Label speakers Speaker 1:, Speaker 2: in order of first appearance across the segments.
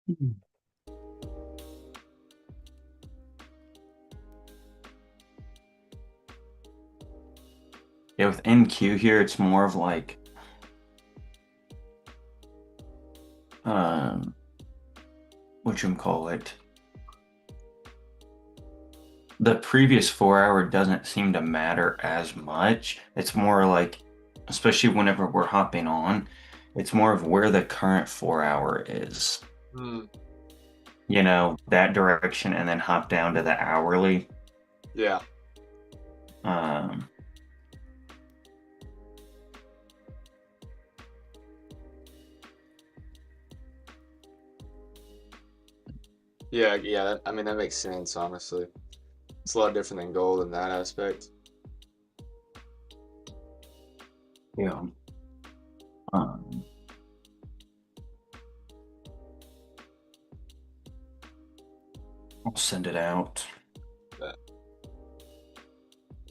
Speaker 1: Mhm. Yeah, with NQ here, it's more of like um whatchamacallit. The previous 4 hour doesn't seem to matter as much. It's more like, especially whenever we're hopping on, it's more of where the current 4 hour is.
Speaker 2: Hmm.
Speaker 1: That direction and then hop down to the hourly.
Speaker 2: Yeah.
Speaker 1: Um,
Speaker 2: Yeah. Yeah. I mean, that makes sense, honestly. It's a lot different than gold in that aspect.
Speaker 1: yeah. Um, I'll send it out.
Speaker 2: But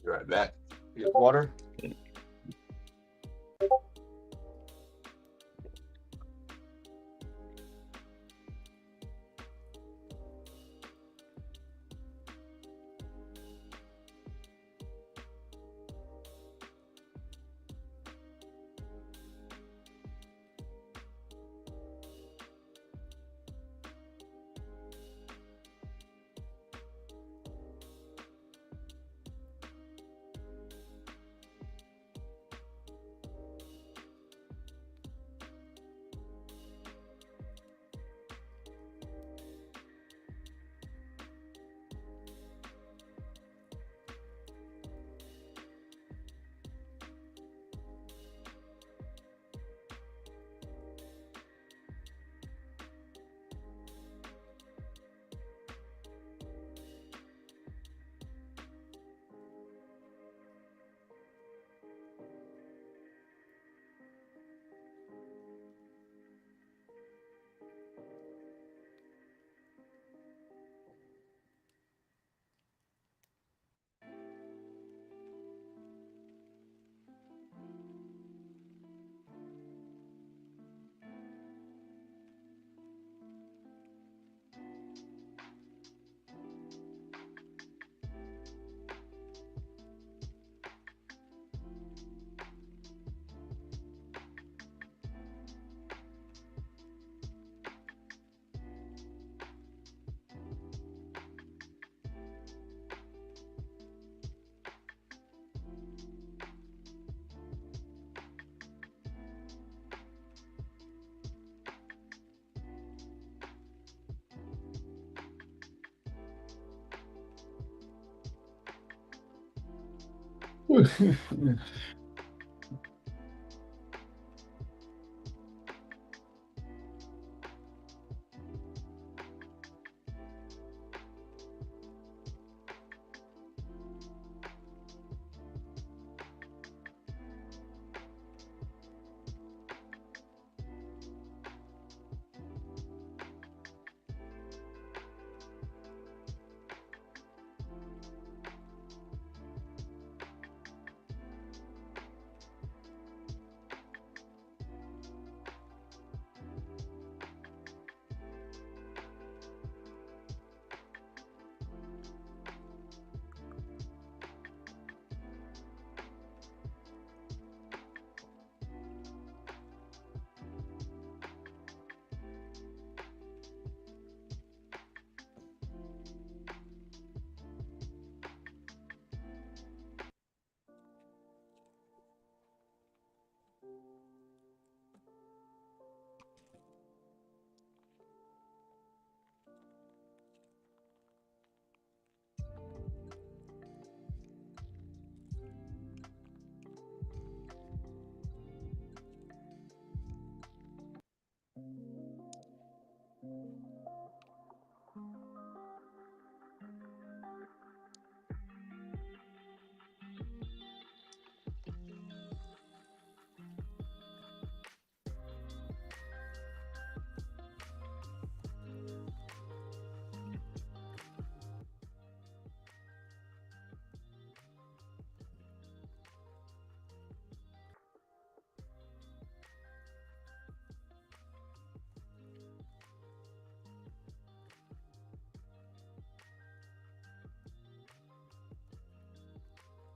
Speaker 2: be right back. You get water?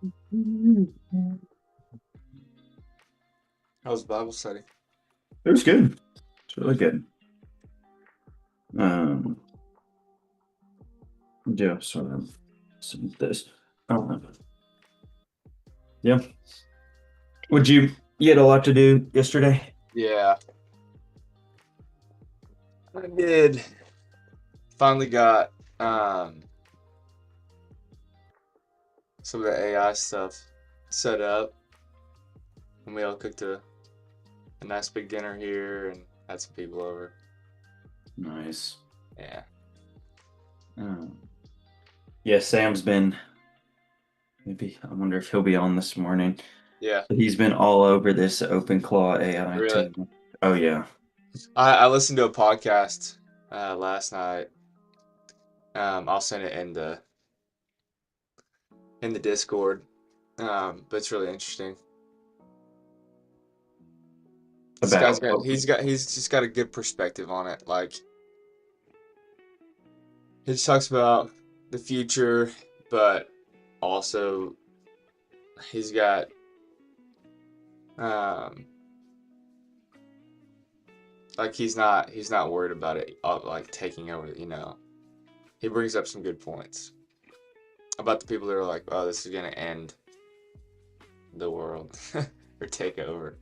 Speaker 1: It
Speaker 2: How was Bible study?
Speaker 1: was good. It's really good. Um, yeah, so some of this. Um, yeah. Would you had a lot to do yesterday?
Speaker 2: Yeah, I did. Finally got some of the AI stuff set up, and we all cooked a nice big dinner here and had some people over.
Speaker 1: Nice.
Speaker 2: Yeah.
Speaker 1: Um, yeah, Sam's been maybe I wonder if he'll be on this morning.
Speaker 2: Yeah,
Speaker 1: But he's been all over this OpenClaw AI
Speaker 2: really.
Speaker 1: too. Oh yeah.
Speaker 2: I listened to a podcast last night. I'll send it in the Discord. But it's really interesting. This guy's
Speaker 1: About
Speaker 2: got he's just got a good perspective on it. Like he just talks about the future, but also he's got um like he's not worried about it like taking over, you know. He brings up some good points about the people that are like, oh, this is gonna end the world or take over.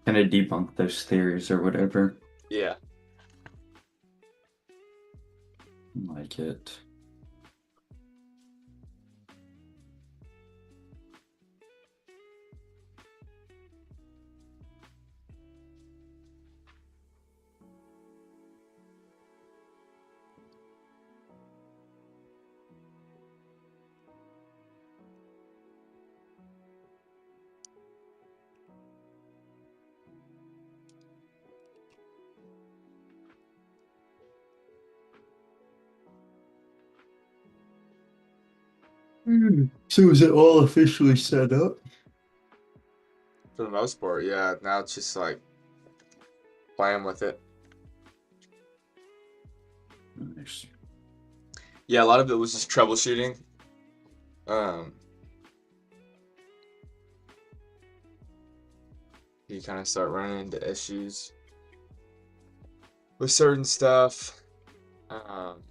Speaker 1: kind of debunk those theories or whatever.
Speaker 2: Yeah.
Speaker 1: I like it. So is it all officially set up?
Speaker 2: For the most part, yeah. Now it's just like playing with it.
Speaker 1: Nice.
Speaker 2: Yeah, a lot of it was just troubleshooting. Um, you kind of start running into issues with certain stuff. Um,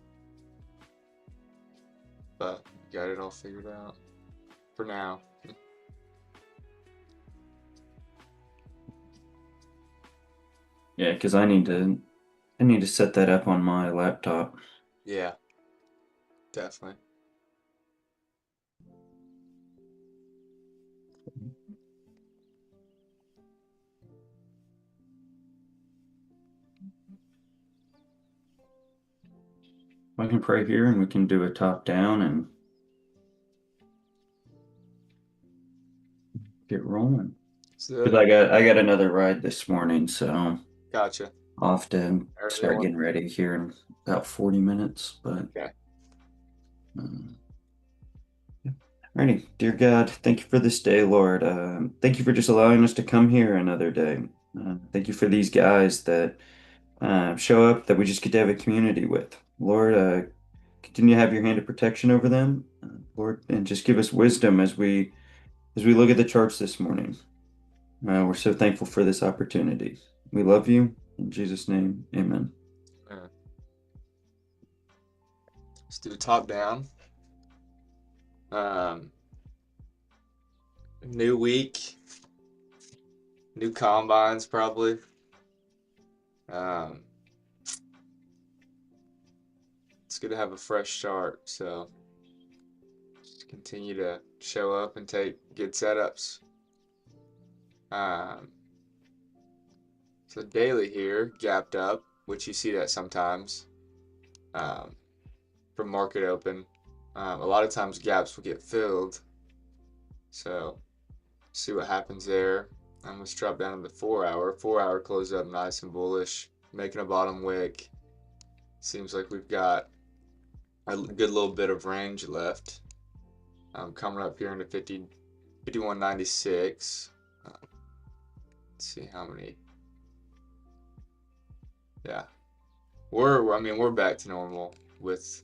Speaker 2: but got it all figured out for now.
Speaker 1: Yeah, because I need to set that up on my laptop.
Speaker 2: Yeah, definitely.
Speaker 1: I can pray here and we can do a top down and get rolling.
Speaker 2: So,
Speaker 1: Because I got another ride this morning, so
Speaker 2: gotcha.
Speaker 1: I'll have to
Speaker 2: Early
Speaker 1: start
Speaker 2: one.
Speaker 1: getting ready here in about 40 minutes. But
Speaker 2: Okay.
Speaker 1: um, yeah. Alrighty, dear God, thank you for this day, Lord. Thank you for just allowing us to come here another day. Thank you for these guys that show up that we just get to have a community with. Lord, continue to have your hand of protection over them, Lord, and just give us wisdom as we look at the charts this morning. We're so thankful for this opportunity. We love you. In Jesus' name, amen.
Speaker 2: Yeah. Let's do top down. Um, new week, new combines probably. Um, it's good to have a fresh start. So just continue to show up and take good setups. Um, so daily here, gapped up, which you see that sometimes um, from market open. A lot of times gaps will get filled. So see what happens there. Let's drop down to the 4 hour. 4 hour closed up nice and bullish, making a bottom wick. Seems like we've got a good little bit of range left. Coming up here into 51.96. Let's see how many. Yeah. I mean, we're back to normal with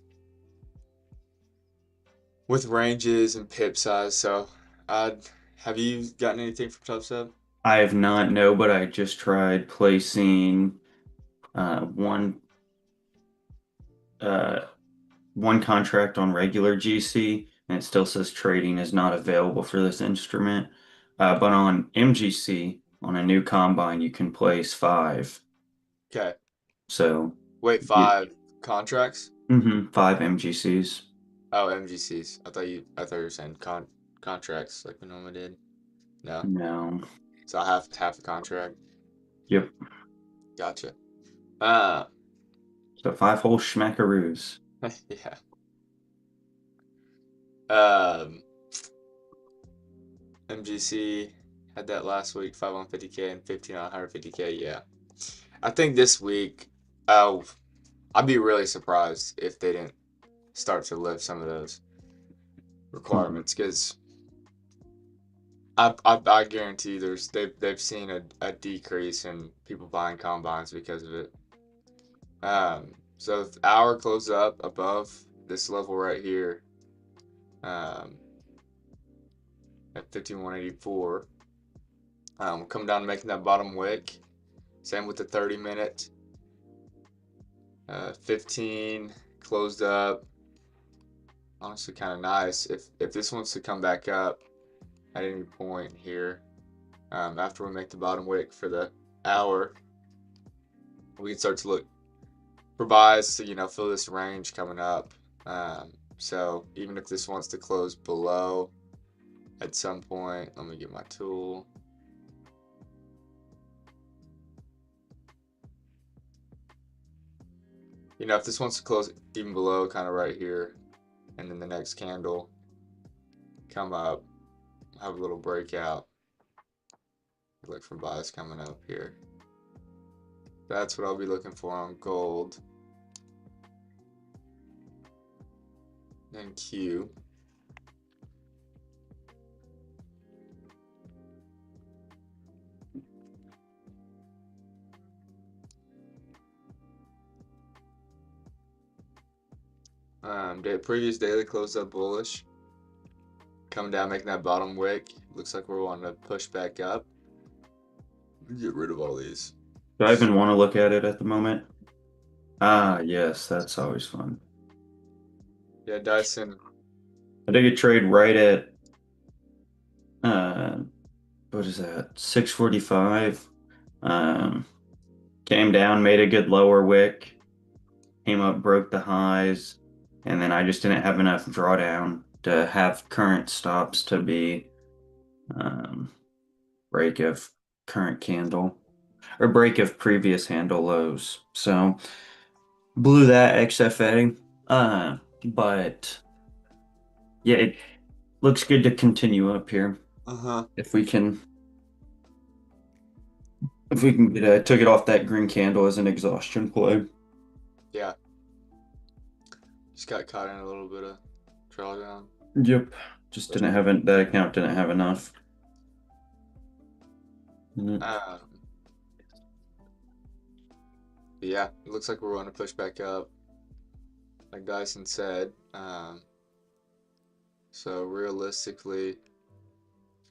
Speaker 2: ranges and pip size. So, uh, have you gotten anything from TopStep?
Speaker 1: I have not, no, but I just tried placing one uh, one contract on regular GC, and it still says trading is not available for this instrument. But on MGC, on a new combine, you can place five.
Speaker 2: Okay.
Speaker 1: So,
Speaker 2: Wait,
Speaker 1: yeah,
Speaker 2: 5 contracts?
Speaker 1: five MGCs.
Speaker 2: Oh, MGCs. I thought you were saying contracts like we normally did. No.
Speaker 1: No.
Speaker 2: So I have half a contract.
Speaker 1: Yep.
Speaker 2: Gotcha. Uh,
Speaker 1: So five whole schmackaroos.
Speaker 2: yeah. Um, MGC had that last week, 5 on 50K and 15 on 150K. Yeah. I think this week, uh, I'd be really surprised if they didn't start to lift some of those
Speaker 1: Mhm.
Speaker 2: requirements because I guarantee you they've seen a decrease in people buying combines because of it. So if our closes up above this level right here, um, at 5184, we'll come down to making that bottom wick. Same with the 30 minute, 15 closed up. Honestly, kind of nice. If this wants to come back up at any point here, after we make the bottom wick for the hour, we can start to look for buys to fill this range coming up. So even if this wants to close below at some point, let me get my tool. If this wants to close even below, kind of right here, and then the next candle come up, have a little breakout. Look for buys coming up here. That's what I'll be looking for on gold. And Q. Previous daily closed up bullish. Coming down, making that bottom wick. Looks like we're wanting to push back up. Get rid of all these.
Speaker 1: Do I even want to look at it at the moment? Ah, yes, that's always fun.
Speaker 2: Yeah, Dyson.
Speaker 1: I did a trade right at uh what is that? 645. Um Came down, made a good lower wick, came up, broke the highs, and then I just didn't have enough drawdown to have current stops to be um break of current candle or break of previous handle lows. So blew that XFA. But yeah, it looks good to continue up here.
Speaker 2: Uh-huh.
Speaker 1: If we can get took it off that green candle as an exhaustion play.
Speaker 2: Yeah. Just got caught in a little bit of drawdown.
Speaker 1: Yep. Just
Speaker 2: But
Speaker 1: didn't have it, that account didn't have enough. Mm.
Speaker 2: um, yeah, it looks like we're going to push back up, like Dyson said. So realistically,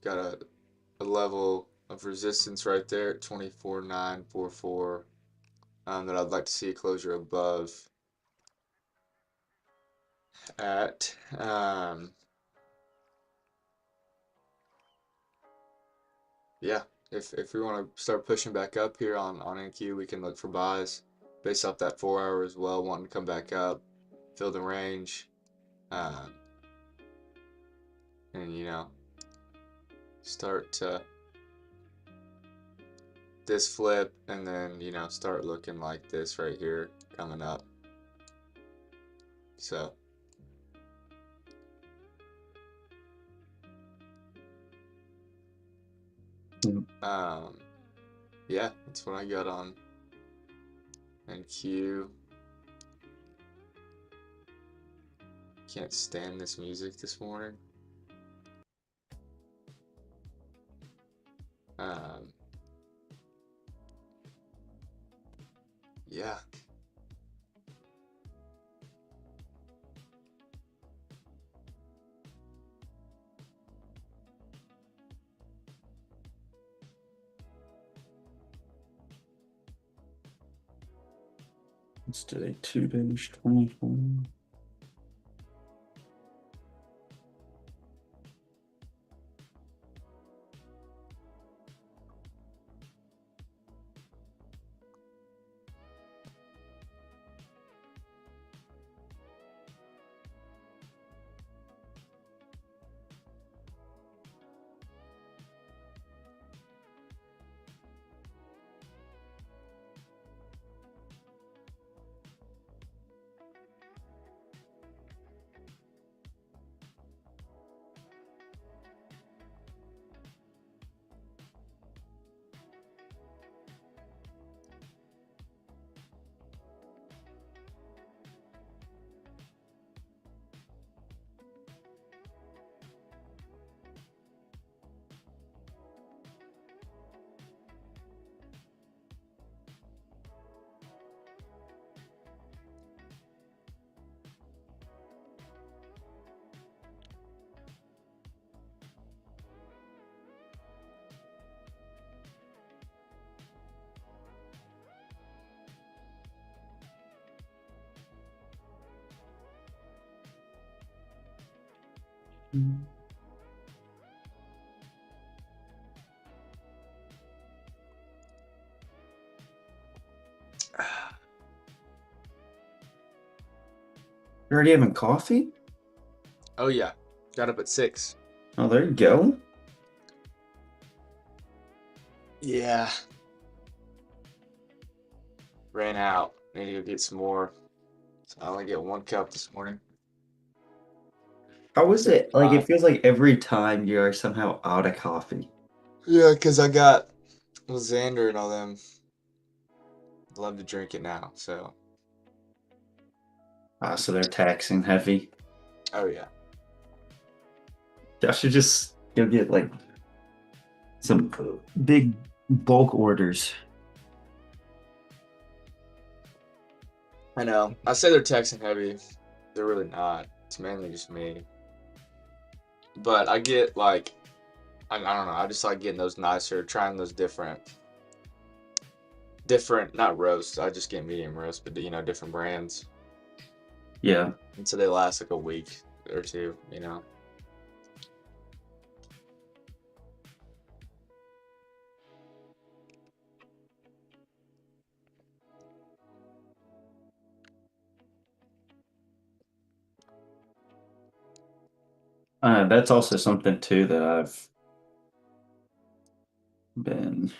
Speaker 2: got a level of resistance right there at 24,944, that I'd like to see a closure above at. Yeah, if we want to start pushing back up here on NQ, we can look for buys based off that 4 hour as well, wanting to come back up, fill the range, um, and start to this flip, and then start looking like this right here coming up. So
Speaker 1: Yep.
Speaker 2: um, yeah, that's what I got on NQ. Can't stand this music this morning. Um, yeah,
Speaker 1: Let's do a 2 days 24. You're already having coffee?
Speaker 2: Oh yeah, got up at 6.
Speaker 1: Oh, there you go.
Speaker 2: Yeah, ran out. Need to go get some more. So I only get 1 cup this morning.
Speaker 1: How is
Speaker 2: Except
Speaker 1: it? Like, it feels like every time you are somehow out of coffee.
Speaker 2: yeah, because I got Xander and all them love to drink it now. So
Speaker 1: Ah, so they're taxing heavy.
Speaker 2: oh yeah.
Speaker 1: I should just go get like some big bulk orders.
Speaker 2: I know. I say they're Texan heavy. They're really not. It's mainly just me. But I get like I don't know. I just like getting those nicer, trying those different not roasts. I just get medium roast, but different brands.
Speaker 1: Yeah.
Speaker 2: And so they last like a week or two.
Speaker 1: That's also something too that I've been.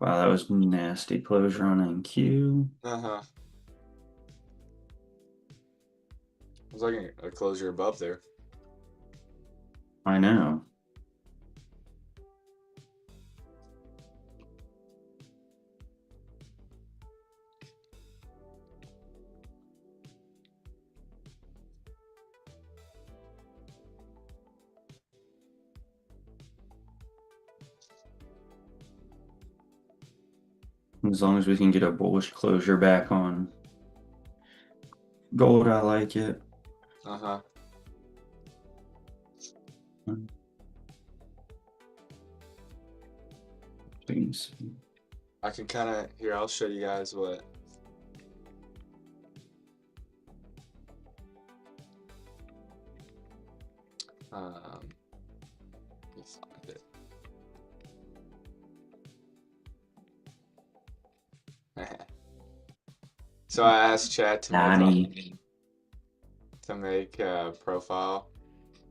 Speaker 1: Wow, that was nasty. Closure on NQ.
Speaker 2: Uh huh. I was like a closure above there.
Speaker 1: I know. As long as we can get a bullish closure back on gold, I like it.
Speaker 2: Uh huh.
Speaker 1: Things.
Speaker 2: I can kind of here. I'll show you guys what. Let me find it. So I asked Chad to make like
Speaker 1: Nani.
Speaker 2: profile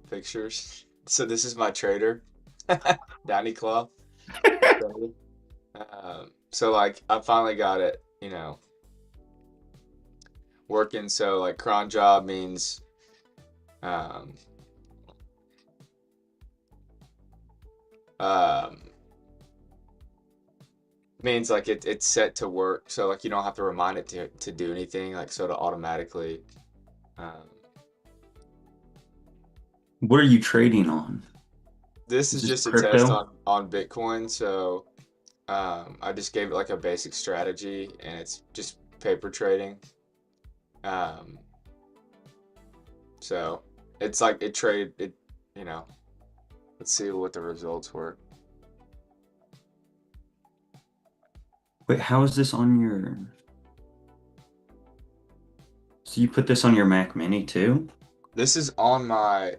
Speaker 2: pictures. So this is my trader, Danny Claw. So like I finally got it, working. So like cron job means um, um, means like it's set to work. So like you don't have to remind it to do anything. Like so to automatically. Um,
Speaker 1: What are you trading on?
Speaker 2: this
Speaker 1: Is
Speaker 2: is
Speaker 1: this
Speaker 2: just a test
Speaker 1: crypto?
Speaker 2: on Bitcoin. So I just gave it like a basic strategy, and it's just paper trading. Um, so it's like it trade it, you know. Let's see what the results were.
Speaker 1: Wait, how is this on your? So you put this on your Mac Mini too?
Speaker 2: This is on my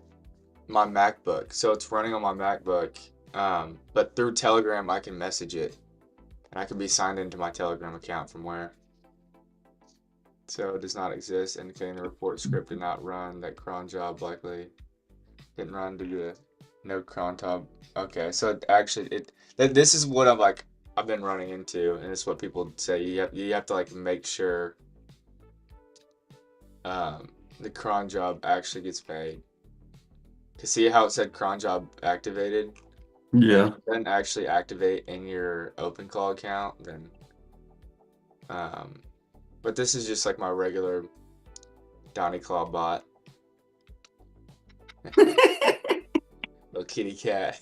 Speaker 2: MacBook, so it's running on my MacBook. But through Telegram, I can message it, and I can be signed into my Telegram account from where. So it does not exist, indicating the report script did not run. That cron job likely didn't run due to no cron job. Okay, so this is what I've been running into, and it's what people say. You have to like make sure um, the cron job actually gets paid. To see how it said cron job activated, and if
Speaker 1: Yeah.
Speaker 2: it doesn't actually activate in your OpenClaw account, then um, but this is just like my regular Donny Claw bot, little kitty cat.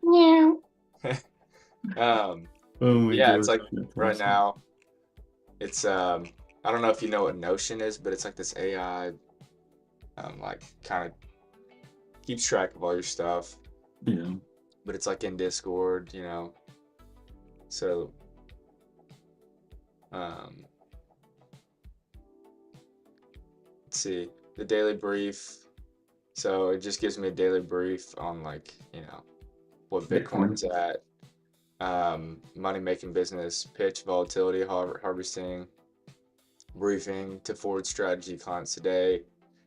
Speaker 1: Meow.
Speaker 2: um,
Speaker 1: Oh my
Speaker 2: yeah, it's
Speaker 1: gosh,
Speaker 2: like
Speaker 1: that's
Speaker 2: right
Speaker 1: awesome.
Speaker 2: now, it's I don't know if you know what Notion is, but it's like this AI, like kind of keeps track of all your stuff,
Speaker 1: Yeah.
Speaker 2: but it's like in Discord, so um, let's see the daily brief. So it just gives me a daily brief on like, what
Speaker 1: Bitcoin.
Speaker 2: Bitcoin's at, money making business, pitch, volatility, harvesting, briefing to forward strategy clients today.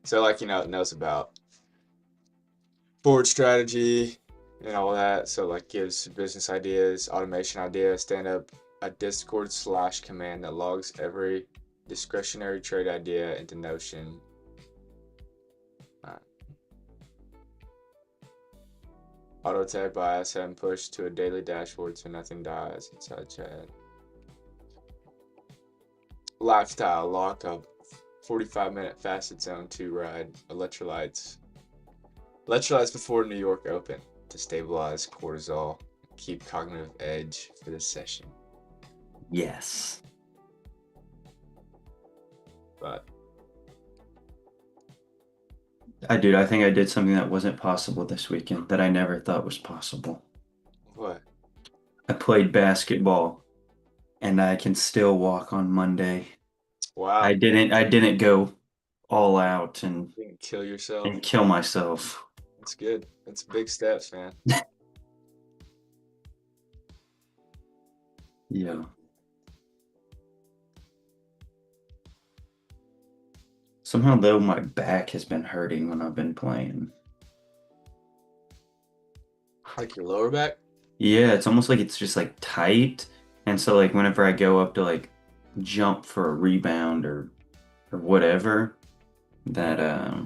Speaker 2: So like, it knows about forward strategy and all that. So like gives business ideas, automation ideas, stand up a Discord/command that logs every discretionary trade idea into Notion. Uh, Auto tag bias and push to a daily dashboard so nothing dies inside chat. Lifestyle lockup, 45-minute fasted zone 2 ride, electrolytes. Electrolytes before New York Open to stabilize cortisol, keep cognitive edge for this session.
Speaker 1: Yes.
Speaker 2: But
Speaker 1: I think I did something that wasn't possible this weekend that I never thought was possible.
Speaker 2: what?
Speaker 1: I played basketball and I can still walk on Monday.
Speaker 2: Wow.
Speaker 1: I didn't go all out
Speaker 2: You didn't kill yourself.
Speaker 1: and kill myself.
Speaker 2: That's good. That's big steps, man.
Speaker 1: Yeah. Somehow though my back has been hurting when I've been playing.
Speaker 2: Like your lower back?
Speaker 1: Yeah, it's almost like it's just like tight. And so like whenever I go up to like jump for a rebound or whatever, that I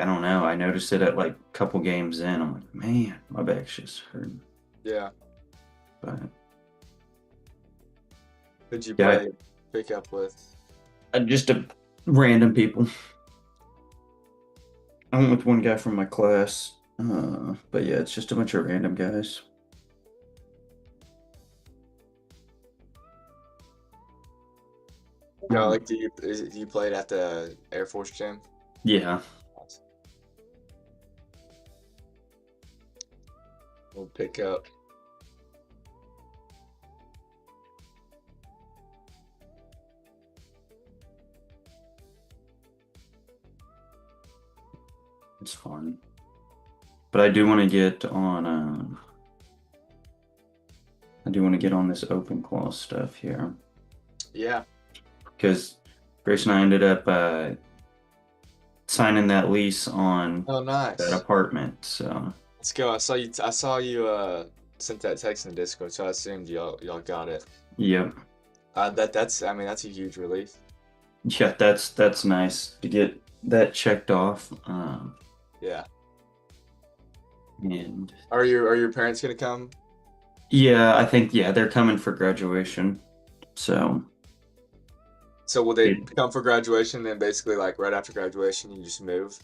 Speaker 1: don't know. I noticed it at like a couple games in. I'm like, man, my back's just hurting.
Speaker 2: Yeah.
Speaker 1: But
Speaker 2: Who'd you
Speaker 1: yeah,
Speaker 2: play pick up with?
Speaker 1: just a random people. I went with one guy from my class. But yeah, it's just a bunch of random guys.
Speaker 2: No,
Speaker 1: Um,
Speaker 2: like you played at the Air Force gym?
Speaker 1: yeah,
Speaker 2: We'll pick up.
Speaker 1: it's fun. But I do want to get on this open claw stuff here
Speaker 2: Yeah.
Speaker 1: because Grace and I ended up signing that lease on
Speaker 2: Oh,
Speaker 1: that
Speaker 2: nice.
Speaker 1: apartment. So
Speaker 2: Let's go. I saw you sent that text in the Discord, so I assumed y'all got it.
Speaker 1: yep,
Speaker 2: That's a huge relief.
Speaker 1: yeah, that's nice to get that checked off.
Speaker 2: Yeah.
Speaker 1: And
Speaker 2: Are your parents gonna come?
Speaker 1: yeah, I think yeah they're coming for graduation. So
Speaker 2: So will they
Speaker 1: it,
Speaker 2: come for graduation, then basically like right after graduation you just move?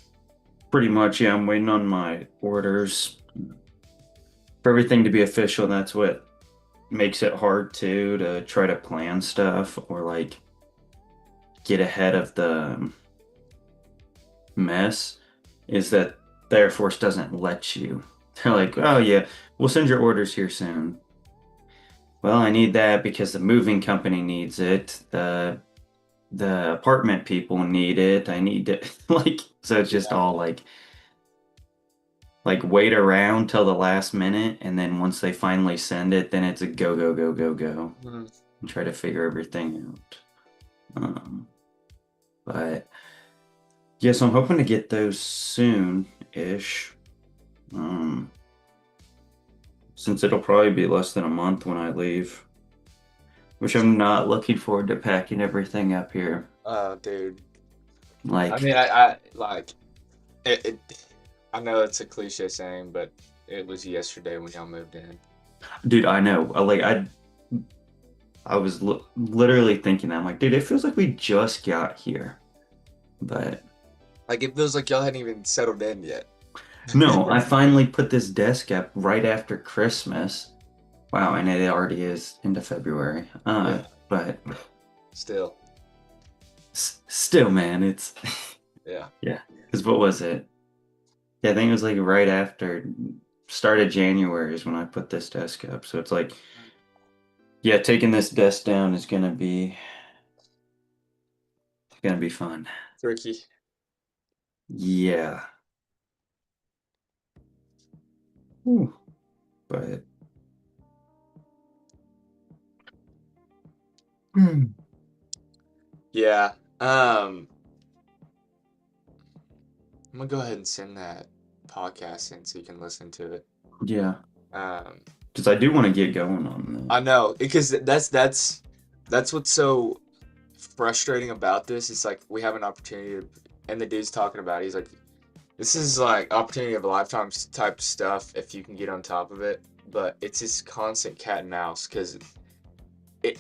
Speaker 1: pretty much yeah, I'm waiting on my orders for everything to be official. And that's what makes it hard too to try to plan stuff or like get ahead of the mess is that the Air Force doesn't let you. They're like, oh yeah, we'll send your orders here soon. Well, I need that because the moving company needs it. The the apartment people need it. I need it. Like, so it's just
Speaker 2: Yeah.
Speaker 1: all like wait around till the last minute, and then once they finally send it, then it's a go, go, go, go, go,
Speaker 2: Mhm.
Speaker 1: and try to figure everything out. But yes, I'm hoping to get those soon-ish. Um, since it'll probably be less than a month when I leave, which I'm not looking forward to packing everything up here.
Speaker 2: Oh, dude. I
Speaker 1: Like,
Speaker 2: mean, I like it. I know it's a cliche saying, but it was yesterday when y'all moved in.
Speaker 1: dude, I know. I was literally thinking that. I'm like, dude, it feels like we just got here. But
Speaker 2: Like it feels like y'all hadn't even settled in yet.
Speaker 1: no, I finally put this desk up right after Christmas. Wow, and it already is into February.
Speaker 2: Yeah,
Speaker 1: But
Speaker 2: still.
Speaker 1: still, man, it's
Speaker 2: Yeah.
Speaker 1: yeah. Because what was it? Yeah, I think it was like right after start of January is when I put this desk up. So it's like, yeah, taking this desk down is gonna be fun.
Speaker 2: Tricky.
Speaker 1: Yeah. Whew. But hmm,
Speaker 2: Yeah. I'm gonna go ahead and send that podcast in so you can listen to it.
Speaker 1: yeah,
Speaker 2: Um,
Speaker 1: because I do want to get going on
Speaker 2: I
Speaker 1: this.
Speaker 2: know because that's what's so frustrating about this. It's like we have an opportunity to, and the dude's talking about it. He's like, this is like opportunity of a lifetime type stuff if you can get on top of it. But it's this constant cat and mouse because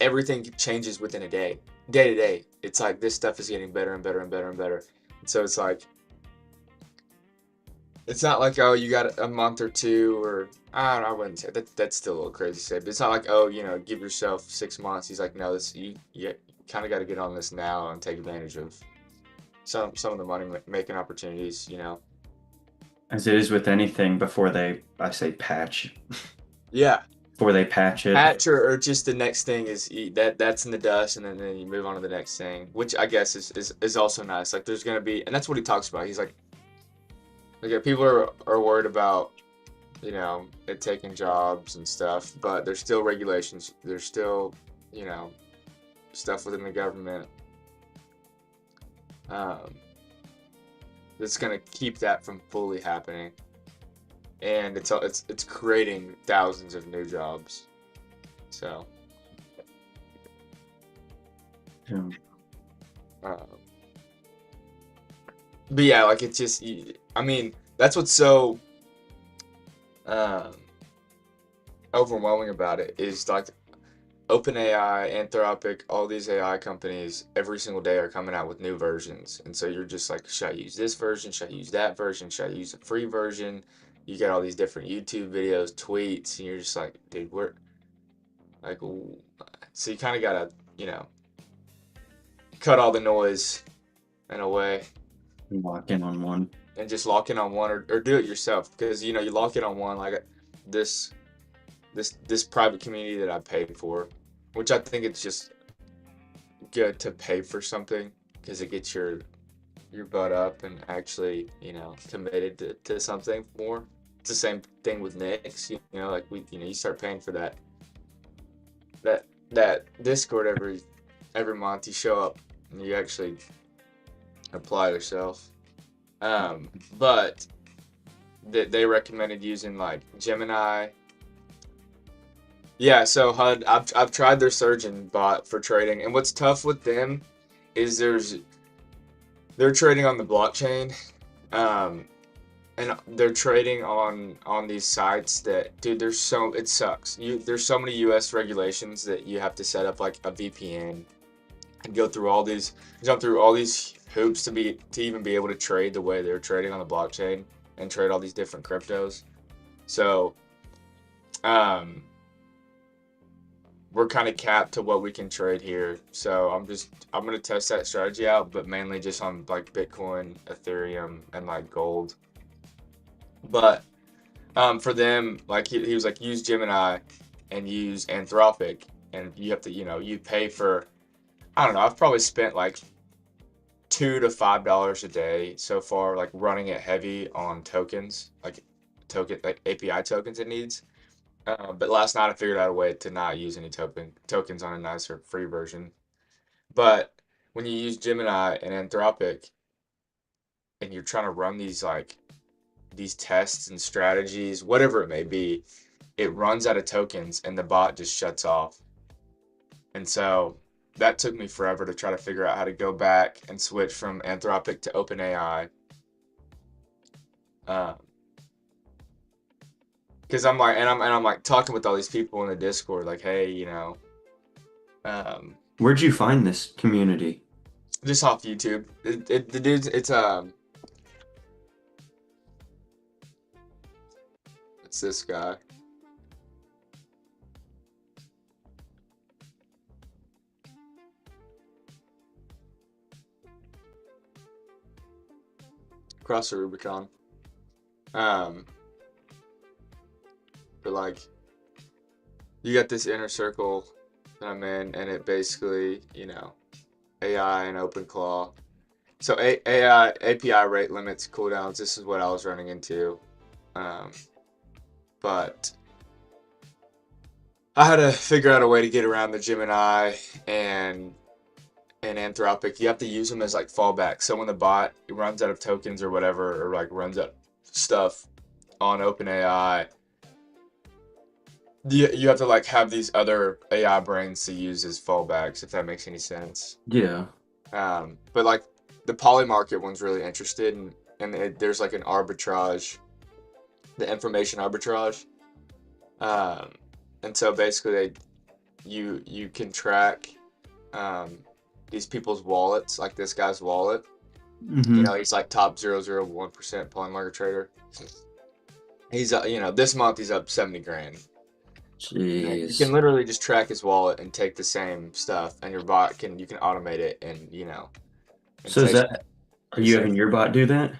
Speaker 2: everything changes within a day, day to day. It's like this stuff is getting better and better and better and better. And so it's like it's not like oh you got a month or two or I don't know, I wouldn't say that that's still a little crazy to say, but it's not like oh give yourself 6 months. He's like no, this you kind of got to get on this now and take advantage of some of the money making opportunities.
Speaker 1: As it is with anything before I say patch,
Speaker 2: Yeah,
Speaker 1: before they patch it.
Speaker 2: patch or just the next thing is that's in the dust and then you move on to the next thing, which I guess is also nice. Like there's gonna be and that's what he talks about. He's like okay, people are worried about it taking jobs and stuff, but there's still regulations. There's still, you know, stuff within the government um, that's gonna keep that from fully happening, and it's creating thousands of new jobs. So,
Speaker 1: Um,
Speaker 2: um, but yeah, like it's just, I mean, that's what's so um, overwhelming about it is like OpenAI, Anthropic, all these AI companies every single day are coming out with new versions. And so you're just like, should I use this version? Should I use that version? Should I use a free version? You get all these different YouTube videos, tweets, and you're just like, dude, we're like, so you kind of gotta, you know, cut all the noise in a way
Speaker 1: lock in on one.
Speaker 2: and just lock in on one or do it yourself because you lock in on one like this this private community that I paid for, which I think it's just good to pay for something because it gets your butt up and actually committed to something more. It's the same thing with Nix, like you start paying for that Discord every month. You show up and you actually apply yourself. But they recommended using like Gemini. Yeah, so HUD, I've tried their Surgeon bot for trading, and what's tough with them is they're trading on the blockchain, um, and they're trading on these sites that, dude, it sucks. There's so many U.S. regulations that you have to set up like a VPN and jump through all these hoops to even be able to trade the way they're trading on the blockchain and trade all these different cryptos. So, um, we're kind of capped to what we can trade here. So I'm gonna test that strategy out, but mainly just on like Bitcoin, Ethereum, and like gold. But for them, like he was like use Gemini and use Anthropic, and you have to you pay for I don't know. I've probably spent like $2 to $5 a day so far, like running it heavy on tokens, like API tokens it needs. But last night I figured out a way to not use any tokens on a nicer free version. But when you use Gemini and Anthropic and you're trying to run these tests and strategies, whatever it may be, it runs out of tokens and the bot just shuts off. And so that took me forever to try to figure out how to go back and switch from Anthropic to OpenAI. Because I'm like talking with all these people in the Discord, like, hey, um,
Speaker 1: Where'd you find this community?
Speaker 2: just off YouTube. The dude's it's this guy. Cross the Rubicon. Um, but like, you got this inner circle that I'm in, and it basically, AI and OpenClaw. So AI API rate limits, cooldowns. This is what I was running into, um, but I had to figure out a way to get around the Gemini and Anthropic. You have to use them as like fallback. So when the bot runs out of tokens or whatever, or like runs out of stuff on OpenAI, you have to like have these other AI brains to use as fallbacks, if that makes any sense.
Speaker 1: Yeah.
Speaker 2: But like the poly market one's really interested in, and there's like an arbitrage, the information arbitrage. Um, and so basically you can track um, these people's wallets, like this guy's wallet.
Speaker 1: Mm-hmm.
Speaker 2: He's like top 0.01% poly market trader. He's this month he's up 70 grand. And you can
Speaker 1: Jeez.
Speaker 2: literally just track his wallet and take the same stuff, and your bot you can automate it and and
Speaker 1: So is
Speaker 2: take
Speaker 1: that, are
Speaker 2: the
Speaker 1: you
Speaker 2: same.
Speaker 1: having your bot do that?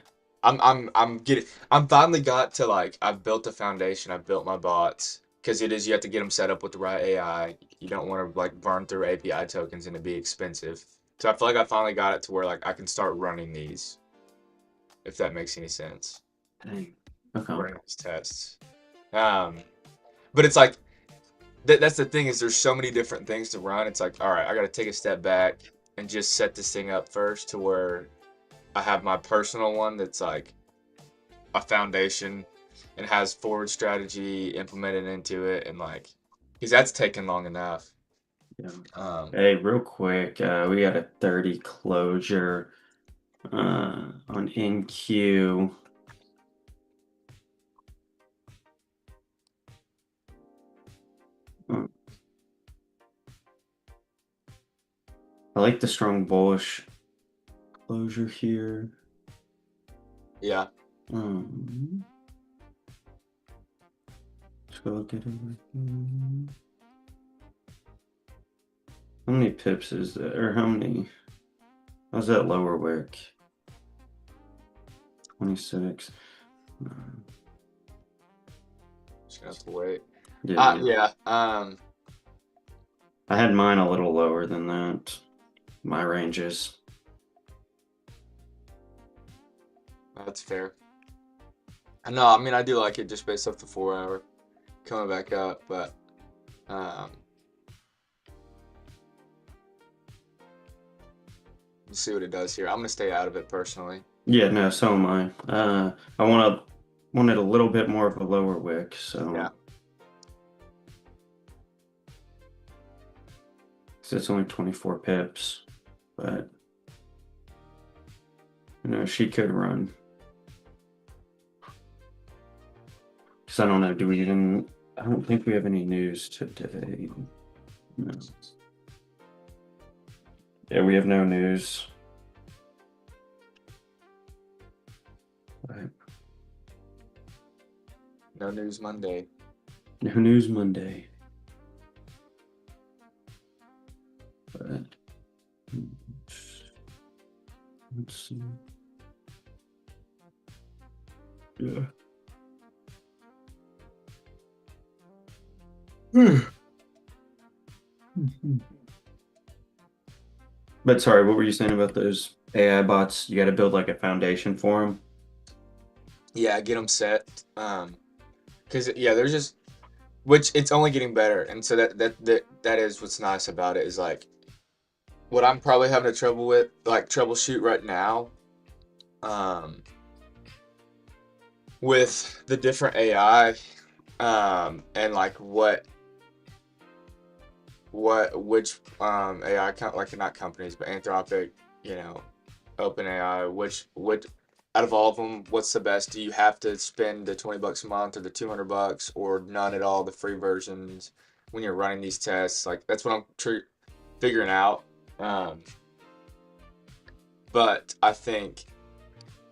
Speaker 2: I'm finally got to like I've built a foundation. I've built my bots because you have to get them set up with the right AI. You don't want to like burn through API tokens and it'd be expensive. So I feel like I finally got it to where like I can start running these, if that makes any sense.
Speaker 1: Dang. Okay.
Speaker 2: Running these tests. Um, but it's like that's the thing is there's so many different things to run. It's like, all right, I got to take a step back and just set this thing up first to where I have my personal one that's like a foundation and has forward strategy implemented into it, and like because that's taken long enough.
Speaker 1: Yeah.
Speaker 2: Um,
Speaker 1: Hey, real quick, we got a 30 closure on NQ. Uh, I like the strong bullish closure here.
Speaker 2: yeah,
Speaker 1: Um, let's go look at it. How many pips is that? Or how many? How's that lower wick? 26.
Speaker 2: just gonna have to wait.
Speaker 1: Yeah.
Speaker 2: Yeah.
Speaker 1: I had mine a little lower than that. My ranges.
Speaker 2: That's fair. No, I mean I do like it just based off the 4 hour coming back up, but um, we'll see what it does here. I'm gonna stay out of it personally.
Speaker 1: Yeah, no, so am I. I wanted a little bit more of a lower wick,
Speaker 2: Yeah.
Speaker 1: so it's only 24 pips, but she could run. Because I don't know, I don't think we have any news today. No. Yeah, we have no news. But
Speaker 2: No news Monday.
Speaker 1: no news Monday. But let's see. Yeah. But sorry, what were you saying about those AI bots? You got to build like a foundation for them.
Speaker 2: Yeah, get them set. Because yeah, there's just which it's only getting better, and so that is what's nice about it is like what I'm probably having a trouble with, like troubleshoot right now, um, with the different AI, and like which AI like not companies but Anthropic, you know, OpenAI, which out of all of them, what's the best? Do you have to spend the $20 a month or the $200 or none at all, the free versions when you're running these tests? Like that's what I'm figuring out. Um, but I think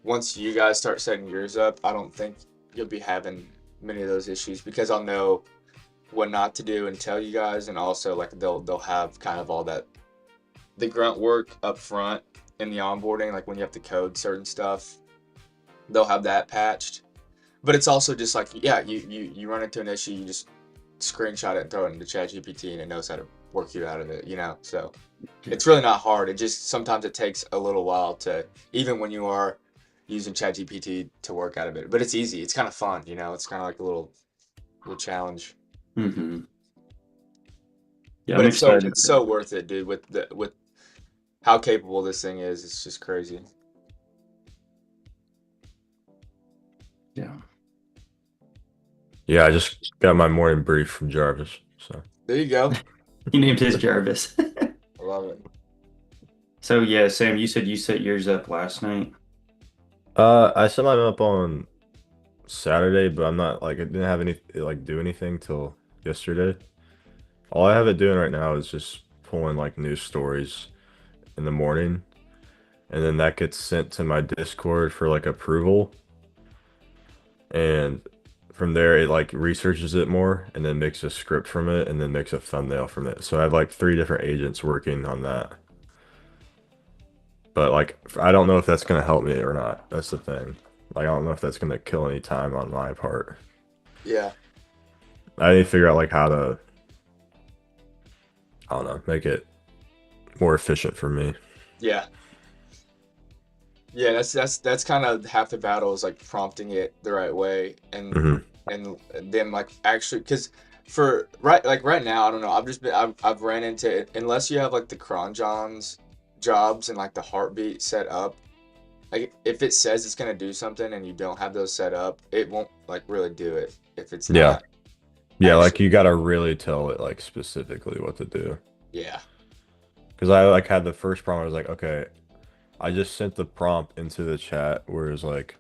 Speaker 2: once you guys start setting yours up, I don't think you'll be having many of those issues because I'll know what not to do and tell you guys, and also like they'll have kind of all that the grunt work up front in the onboarding, like when you have to code certain stuff, they'll have that patched. But it's also just like yeah, you run into an issue, you just screenshot it and throw it into ChatGPT, and it knows how to work you out of it, you know. So it's really not hard. It just sometimes it takes a little while to even when you are using ChatGPT to work out of it. But it's easy. It's kind of fun, you know. It's kind of like a little challenge.
Speaker 1: Hmm. Yeah,
Speaker 2: But
Speaker 1: I'm excited.
Speaker 2: it's so worth it, dude. With how capable this thing is, it's just crazy.
Speaker 1: Yeah.
Speaker 3: Yeah, I just got my morning brief from Jarvis. So
Speaker 2: There you go.
Speaker 1: He named his Jarvis.
Speaker 2: I love it.
Speaker 1: So yeah, Sam, you said you set yours up last night.
Speaker 3: I set mine up on Saturday, but I'm not like I didn't have any like do anything till yesterday. All I have it doing right now is just pulling like news stories in the morning, and then that gets sent to my Discord for like approval, and from there it like researches it more and then makes a script from it and then makes a thumbnail from it. So I have like three different agents working on that. But like I don't know if that's gonna help me or not. That's the thing. Like I don't know if that's gonna kill any time on my part.
Speaker 2: Yeah.
Speaker 3: I need to figure out like how to, I don't know, make it more efficient for me.
Speaker 2: Yeah. Yeah, that's kind of half the battle is like prompting it the right way
Speaker 3: Hmm.
Speaker 2: and then like actually because for right now I don't know I've ran into it unless you have like the cron johns jobs and like the heartbeat set up, like if it says it's gonna do something and you don't have those set up it won't like really do it if it's
Speaker 3: Yeah.
Speaker 2: not
Speaker 3: Yeah, like
Speaker 2: actually.
Speaker 3: you gotta really tell it like specifically what to do.
Speaker 2: Yeah.
Speaker 3: Because I like had the first prompt, I was like, okay, I just sent the prompt into the chat where it's like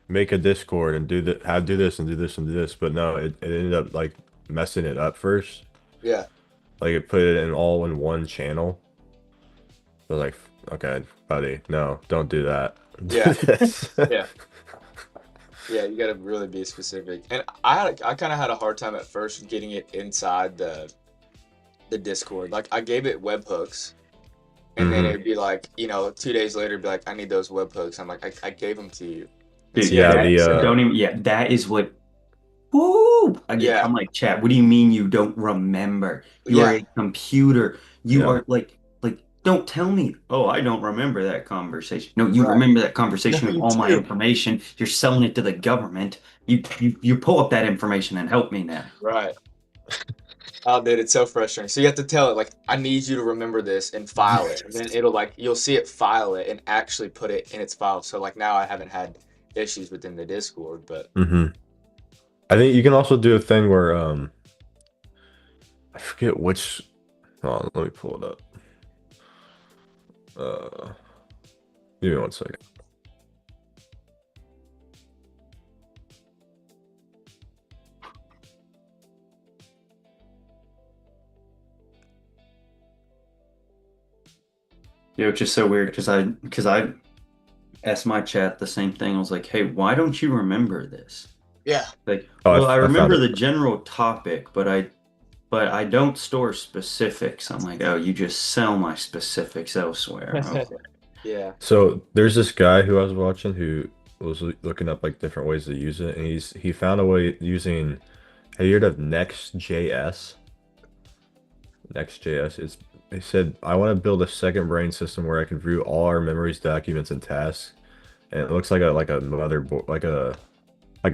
Speaker 3: make a Discord and do this and do this and do this. But no, it ended up like messing it up first.
Speaker 2: Yeah.
Speaker 3: Like it put it in all in one channel. I was like, okay, buddy, no, don't do that. Do
Speaker 2: Yeah.
Speaker 3: this.
Speaker 2: Yeah. Yeah, you gotta really be specific. And I kind of had a hard time at first getting it inside the Discord. Like I gave it webhooks, and then
Speaker 3: Hmm.
Speaker 2: it'd be like, you know, 2 days later, it'd be like, I need those webhooks. I'm like, I gave them to you, and
Speaker 1: Dude,
Speaker 2: so you
Speaker 1: yeah,
Speaker 2: had
Speaker 3: Yeah,
Speaker 2: to
Speaker 3: the
Speaker 1: that
Speaker 2: reset
Speaker 1: don't
Speaker 2: it.
Speaker 1: even yeah, that is what woo!
Speaker 2: Yeah,
Speaker 1: I'm like, chat, what do you mean you don't remember? You are
Speaker 2: yeah,
Speaker 1: a computer. You
Speaker 3: yeah.
Speaker 1: are like don't tell me, oh, I don't remember that conversation. No, you
Speaker 2: right.
Speaker 1: remember that
Speaker 2: No,
Speaker 1: conversation with
Speaker 2: you
Speaker 1: all my
Speaker 2: do.
Speaker 1: information. You're selling it to the government. You pull up that information and help me now.
Speaker 2: Right. Oh, dude, it's so frustrating. So you have to tell it like, I need you to remember this and file it, and then it'll like you'll see it file it and actually put it in its file. So like now I haven't had issues within the Discord, but
Speaker 3: Hmm. I think you can also do a thing where I forget which. Oh, let me pull it up. Uh, Give me 1 second.
Speaker 1: You know, it's just so weird because I asked my chat the same thing. I was like, hey, why don't you remember this?
Speaker 2: yeah,
Speaker 1: Like,
Speaker 3: Oh,
Speaker 1: well, I
Speaker 3: I found
Speaker 1: remember
Speaker 3: it.
Speaker 1: the general topic, but I don't store specifics. I'm like, oh, you just sell my specifics elsewhere. Okay.
Speaker 2: yeah,
Speaker 3: So there's this guy who I was watching who was looking up like different ways to use it, and he found a way using. Have you heard of Next.js? Next.js is They said I want to build a second brain system where I can view all our memories, documents, and tasks. And it looks like a motherboard, like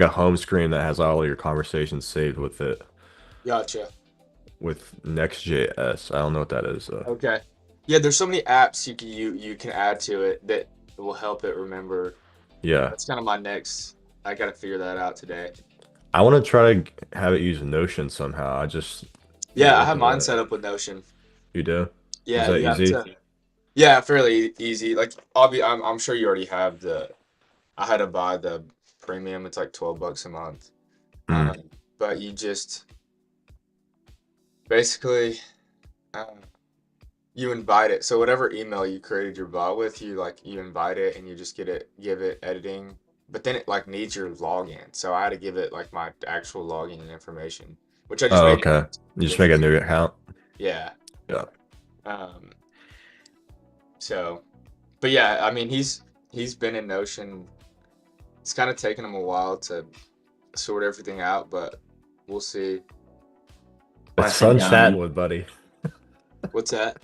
Speaker 3: a home screen that has all your conversations saved with it
Speaker 2: Gotcha.
Speaker 3: with Next.js. I don't know what that is though.
Speaker 2: Okay. Yeah, there's so many apps you can add to it that will help it remember.
Speaker 3: Yeah,
Speaker 2: That's kind of my next. I got to figure that out today.
Speaker 3: I want to try to have it use Notion somehow. I just been
Speaker 2: Yeah, I have
Speaker 3: looking
Speaker 2: mine
Speaker 3: at it.
Speaker 2: set up with Notion.
Speaker 3: You do? Is
Speaker 2: Yeah,
Speaker 3: that
Speaker 2: you have
Speaker 3: easy?
Speaker 2: to. Yeah, fairly easy. Like, I'm sure you already have the. I had to buy the premium. It's like $12 a month.
Speaker 3: Mm.
Speaker 2: But you just basically um, you invite it. So whatever email you created your bot with, you invite it and you just give it editing. But then it like needs your login. So I had to give it like my actual login and information, which I just
Speaker 3: Oh,
Speaker 2: made
Speaker 3: okay. You just make a
Speaker 2: yesterday.
Speaker 3: new account.
Speaker 2: Yeah.
Speaker 3: Yeah.
Speaker 2: Um, so, but yeah, I mean he's been in Notion. It's kind of taken him a while to sort everything out, but we'll see.
Speaker 1: I
Speaker 3: It's
Speaker 1: think,
Speaker 3: fun
Speaker 1: yeah,
Speaker 3: chatting with buddy.
Speaker 2: What's that?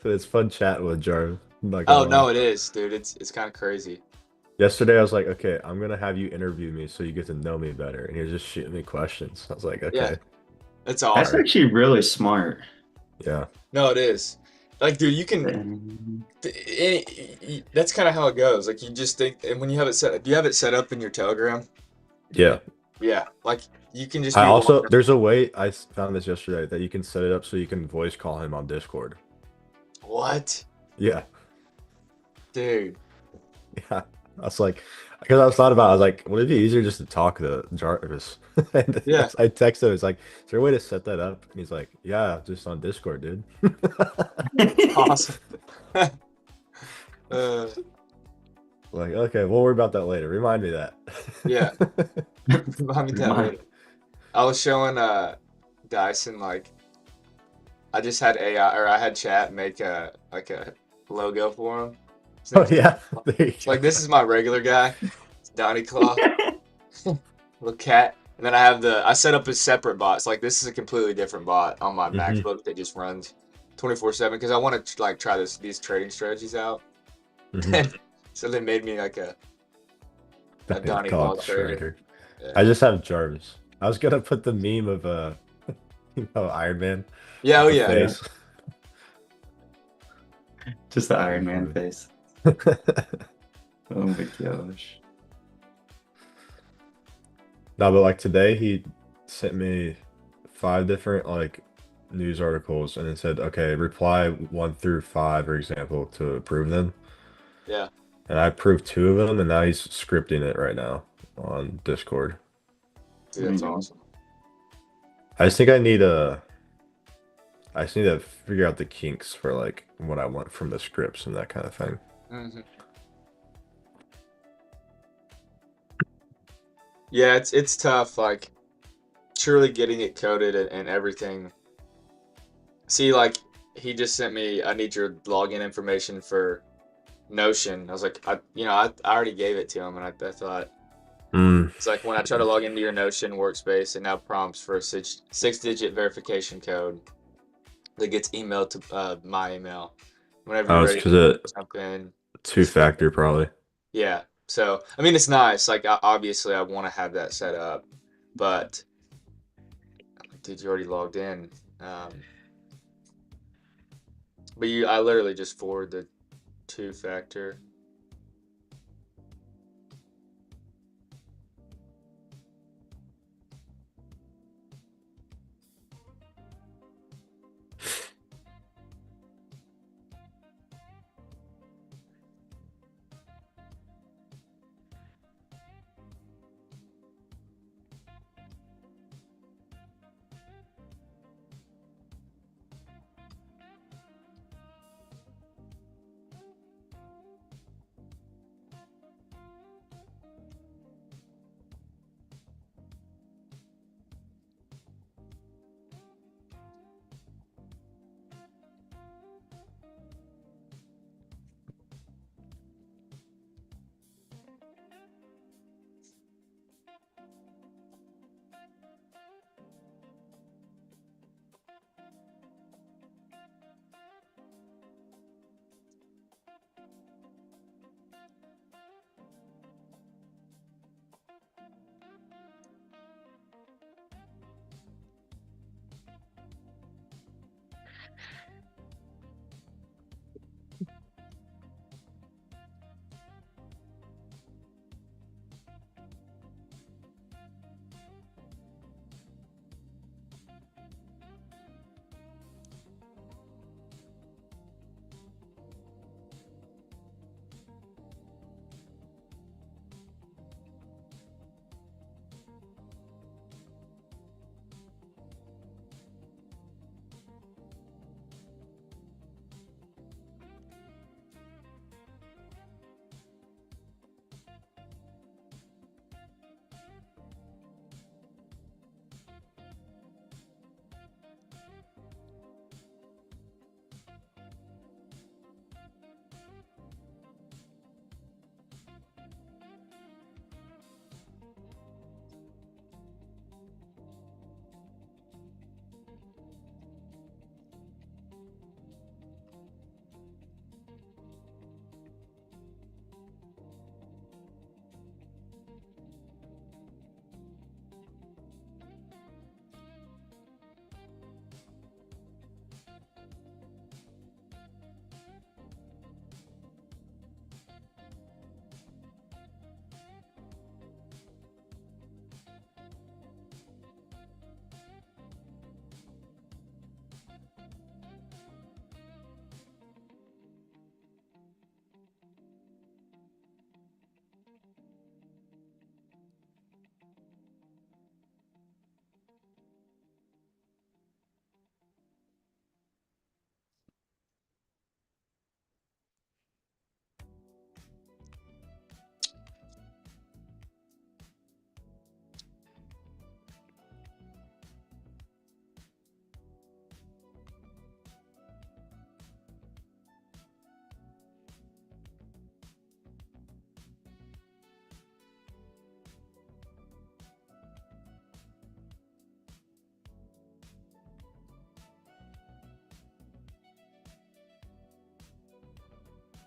Speaker 3: It's fun chatting with Jarvis. I'm not
Speaker 2: Oh
Speaker 3: gonna lie.
Speaker 2: no, it is, dude. It's kind of crazy.
Speaker 3: Yesterday I was like, okay, I'm gonna have you interview me so you get to know me better, and he was just shooting me questions. I was like,
Speaker 2: Yeah,
Speaker 3: okay,
Speaker 2: it's
Speaker 3: all
Speaker 1: that's
Speaker 2: awesome.
Speaker 3: right,
Speaker 1: actually really smart.
Speaker 3: yeah.
Speaker 2: No, it is. Like, dude, you can.
Speaker 1: Um,
Speaker 2: That's kind of how it goes. Like, you just think, and when you have it set, do you have it set up in your Telegram?
Speaker 3: Yeah.
Speaker 2: Yeah, like you can just
Speaker 3: I
Speaker 2: be
Speaker 3: also
Speaker 2: walking.
Speaker 3: there's a way found this yesterday that you can set it up so you can voice call him on Discord.
Speaker 2: What,
Speaker 3: Yeah.
Speaker 2: dude?
Speaker 3: Yeah. I was like, because I was thought about, I was like, would it be easier just to talk to Jarvis? And
Speaker 2: Yeah,
Speaker 3: I texted him, it's like, is there a way to set that up? And he's like, yeah, just on Discord, dude.
Speaker 2: awesome. uh,
Speaker 3: Like, okay, we'll worry about that later. Remind me that.
Speaker 2: yeah, remind me that
Speaker 1: Remind.
Speaker 2: later. I was showing Dyson like I just had AI or I had chat make a logo for him. His
Speaker 3: Oh
Speaker 2: name's
Speaker 3: yeah, there you
Speaker 2: It's
Speaker 3: go.
Speaker 2: like this is my regular guy. It's Donnie Claw, little cat. And then I set up a separate bot. It's like this is a completely different bot on my
Speaker 3: Hmm.
Speaker 2: MacBook that just runs 24/7 because I want to like try these trading strategies out.
Speaker 3: Hmm.
Speaker 2: And so they made me like a Donnie
Speaker 3: Call
Speaker 2: Claw
Speaker 3: it
Speaker 2: trader.
Speaker 3: Trader.
Speaker 2: Yeah.
Speaker 3: I just have Jarvis. I was gonna put the meme of Iron Man
Speaker 2: Yeah,
Speaker 3: with
Speaker 2: oh
Speaker 3: the
Speaker 2: yeah.
Speaker 1: Yeah,
Speaker 3: face.
Speaker 1: just the
Speaker 3: That'd
Speaker 1: Iron
Speaker 3: be
Speaker 1: Man
Speaker 3: funny.
Speaker 1: face. Oh my gosh.
Speaker 3: No, but like today he sent me 5 different like news articles and it said, okay, reply 1 through 5, for example, to approve them.
Speaker 2: Yeah.
Speaker 3: And I approved 2 of them and now he's scripting it right now on Discord.
Speaker 2: Dude,
Speaker 1: There you
Speaker 2: that's
Speaker 1: go.
Speaker 2: awesome.
Speaker 3: I just think I just need to figure out the kinks for like what I want from the scripts and that kind of thing.
Speaker 2: Hmm. Yeah, it's tough. Like truly getting it coded and everything. See, like he just sent me. I need your login information for Notion. I was like, I already gave it to him, and I thought
Speaker 3: Mm.
Speaker 2: it's like when I try to log into your Notion workspace, it now prompts for a six-digit verification code that gets emailed to my email. Whenever
Speaker 3: Oh,
Speaker 2: you're
Speaker 3: it's
Speaker 2: ready
Speaker 3: because
Speaker 2: to
Speaker 3: of
Speaker 2: jump in, just hit
Speaker 3: two-factor probably.
Speaker 2: yeah. So I mean, it's nice. Like obviously, I want to have that set up, but dude, you already logged in. Um, but I literally just forward the two-factor.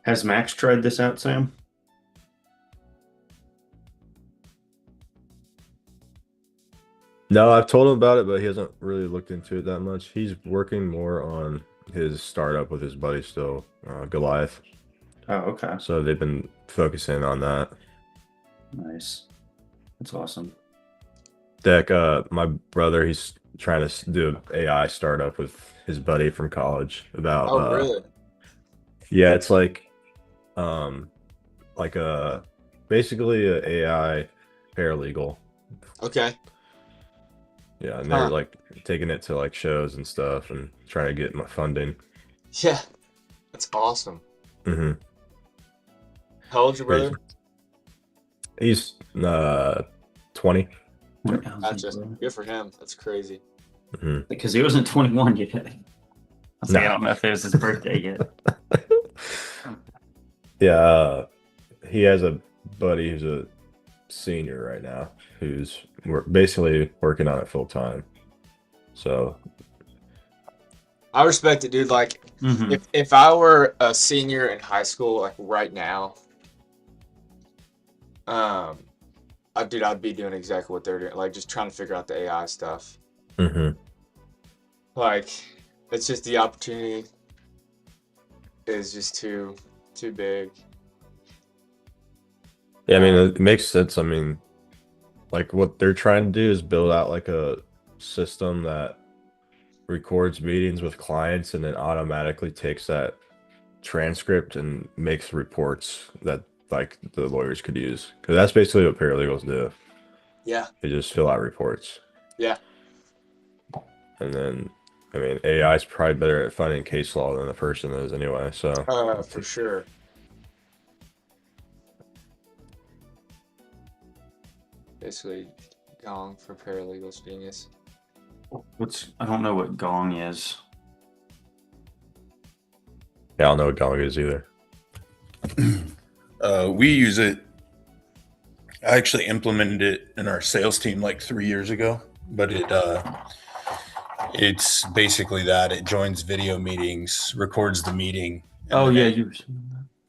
Speaker 1: Has Max tried this out, Sam?
Speaker 3: No, I've told him about it, but he hasn't really looked into it that much. He's working more on his startup with his buddy still, Goliath.
Speaker 1: Oh, okay.
Speaker 3: So they've been focusing on that.
Speaker 1: Nice. That's awesome.
Speaker 3: Deck, my brother, he's trying to do an AI startup with his buddy from college about
Speaker 2: Oh, really?
Speaker 3: yeah, it's um like a basically a AI paralegal.
Speaker 2: Okay.
Speaker 3: Yeah, and they're
Speaker 2: Huh.
Speaker 3: like taking it to like shows and stuff and trying to get my funding.
Speaker 2: Yeah. That's awesome.
Speaker 3: Hmm.
Speaker 2: How old's your
Speaker 3: Crazy.
Speaker 2: brother?
Speaker 3: He's 20.
Speaker 2: Gotcha. Good for him. That's crazy.
Speaker 3: Hmm.
Speaker 1: Because he wasn't 21 yet. I was like, I
Speaker 3: No.
Speaker 1: don't know if it was his birthday yet.
Speaker 3: Yeah, he has a buddy who's a senior right now who's basically working on it full time. So,
Speaker 2: I respect it, dude. Like,
Speaker 1: Mhm.
Speaker 2: if I were a senior in high school, like right now, I'd be doing exactly what they're doing, like just trying to figure out the AI stuff.
Speaker 3: mhm.
Speaker 2: Like, it's just the opportunity is just too big.
Speaker 3: Yeah, I mean, it makes sense. I mean, like what they're trying to do is build out like a system that records meetings with clients and then automatically takes that transcript and makes reports that like the lawyers could use. Because that's basically what paralegals do.
Speaker 2: Yeah,
Speaker 3: They just fill out reports.
Speaker 2: yeah.
Speaker 3: And then, I mean, AI is probably better at finding case law than the person is anyway. So,
Speaker 2: For sure. Basically, gong for paralegals, genius.
Speaker 1: I don't know what gong is.
Speaker 3: yeah, I don't know what Gong is either.
Speaker 4: We use it. I actually implemented it in our sales team like 3 years ago, but it's basically that it joins video meetings, records the meeting, and
Speaker 1: Oh
Speaker 4: then
Speaker 1: yeah,
Speaker 4: it
Speaker 1: you.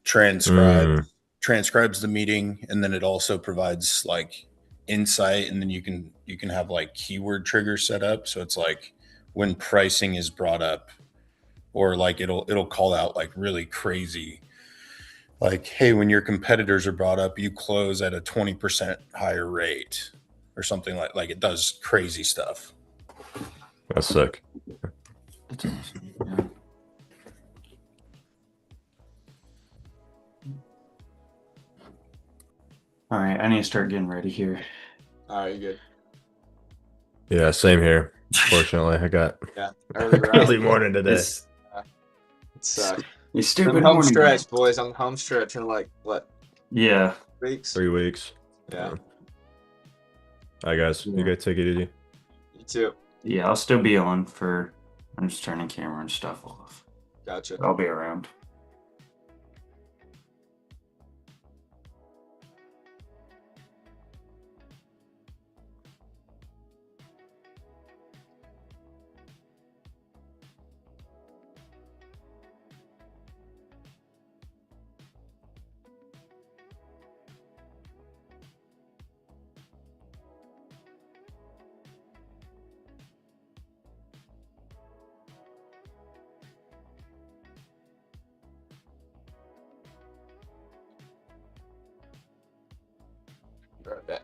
Speaker 3: Mm,
Speaker 4: transcribes the meeting, and then it also provides like insight, and then you can have like keyword triggers set up, so it's like when pricing is brought up, or like it'll call out like really crazy, like, hey, when your competitors are brought up, you close at a 20% higher rate or something, like it does crazy stuff.
Speaker 3: that's sick.
Speaker 1: That's awesome. Yeah. All right, I need to start getting ready here.
Speaker 2: All right, good.
Speaker 3: Yeah, same here. Fortunately, I got
Speaker 2: Yeah, early
Speaker 3: early
Speaker 2: rise.
Speaker 3: morning today.
Speaker 1: It's
Speaker 2: It's
Speaker 1: you
Speaker 2: I'm
Speaker 1: stupid
Speaker 2: home
Speaker 1: morning.
Speaker 2: stretch, boys. I'm home stretch in like what
Speaker 1: Yeah.
Speaker 2: weeks?
Speaker 3: 3 weeks.
Speaker 2: Yeah.
Speaker 3: All right, guys. You
Speaker 1: Yeah.
Speaker 3: guys take it easy.
Speaker 2: You too.
Speaker 1: Yeah, I'll still be on for. I'm just turning camera and stuff off.
Speaker 2: Gotcha.
Speaker 1: I'll be around.
Speaker 2: Be right back.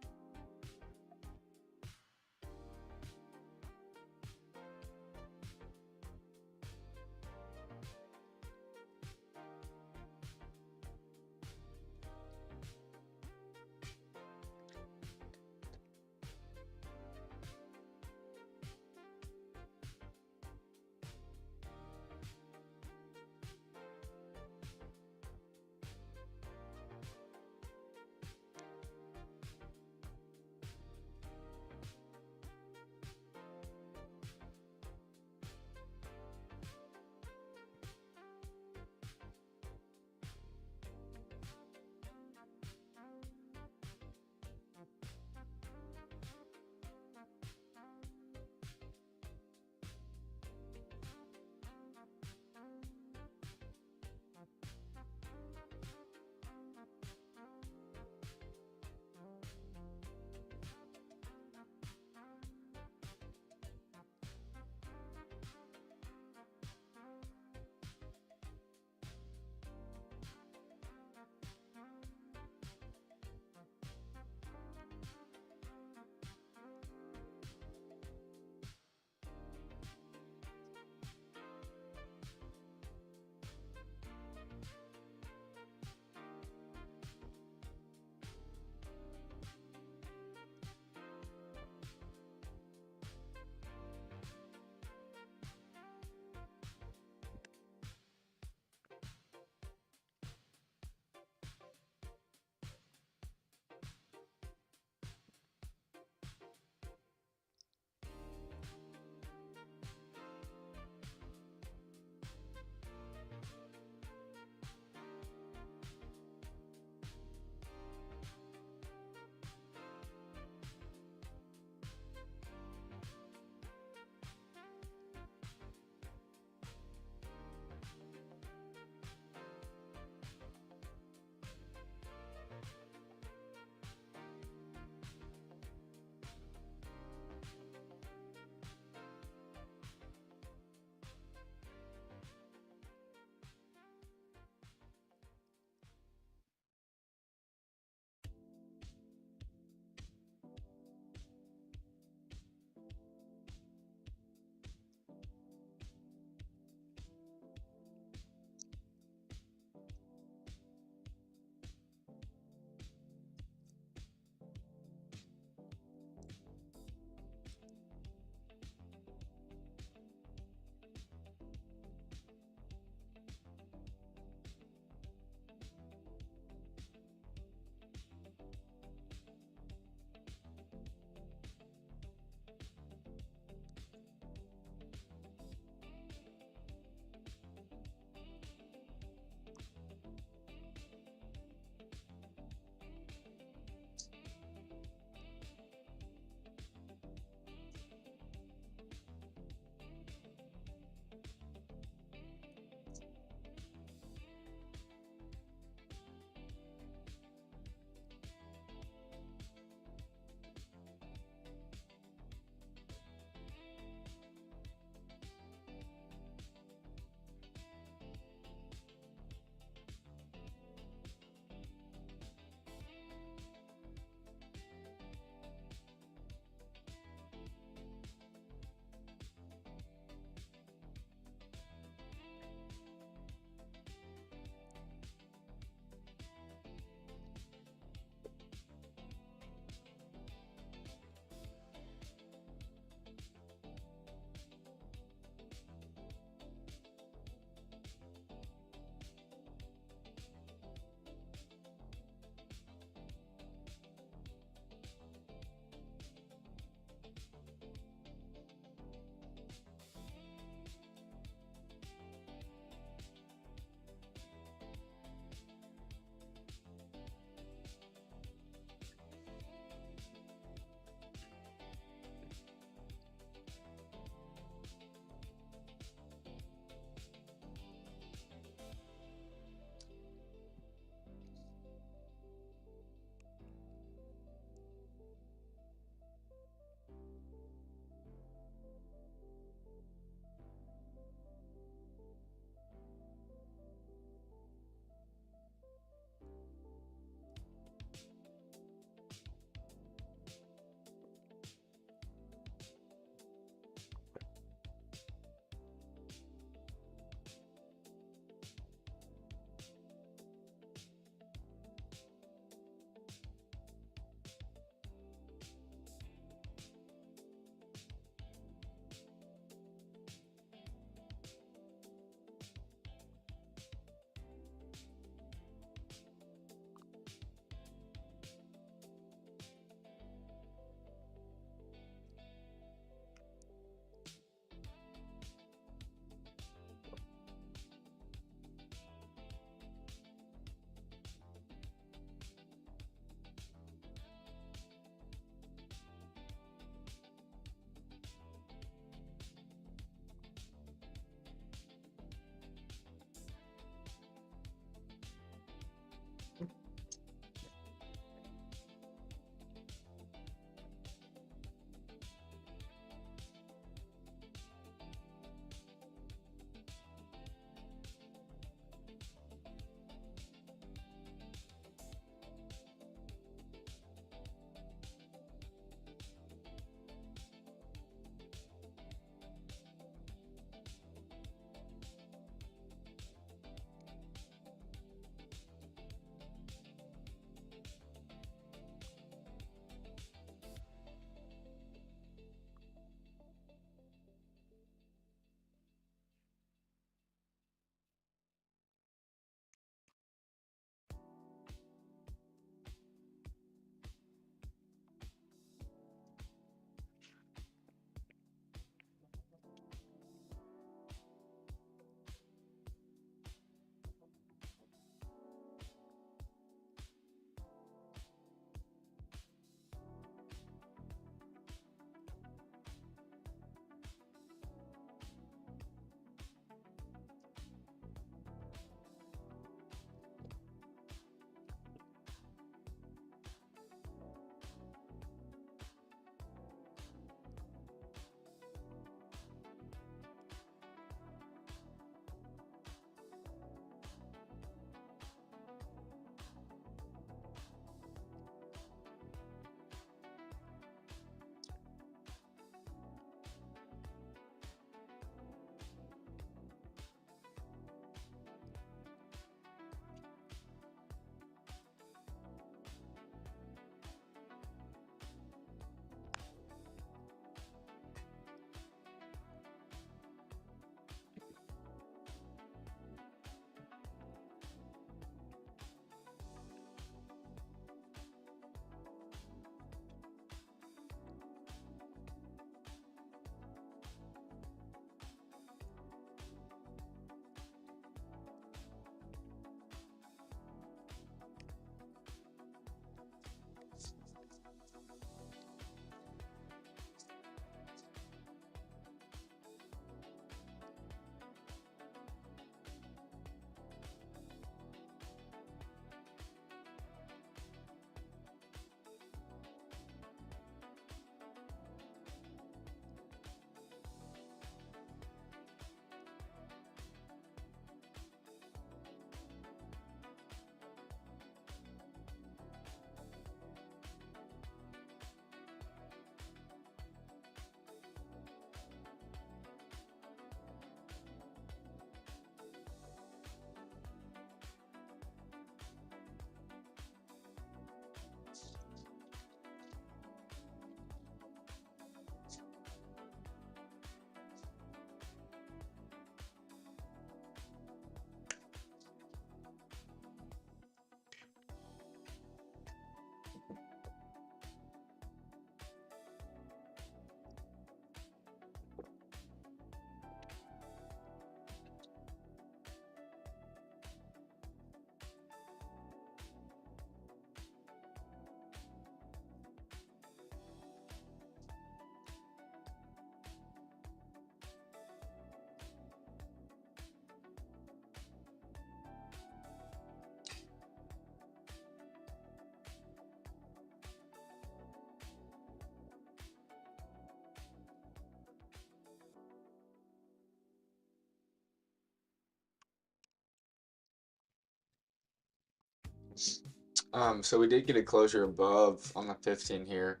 Speaker 2: So we did get a closure above on the 15 here,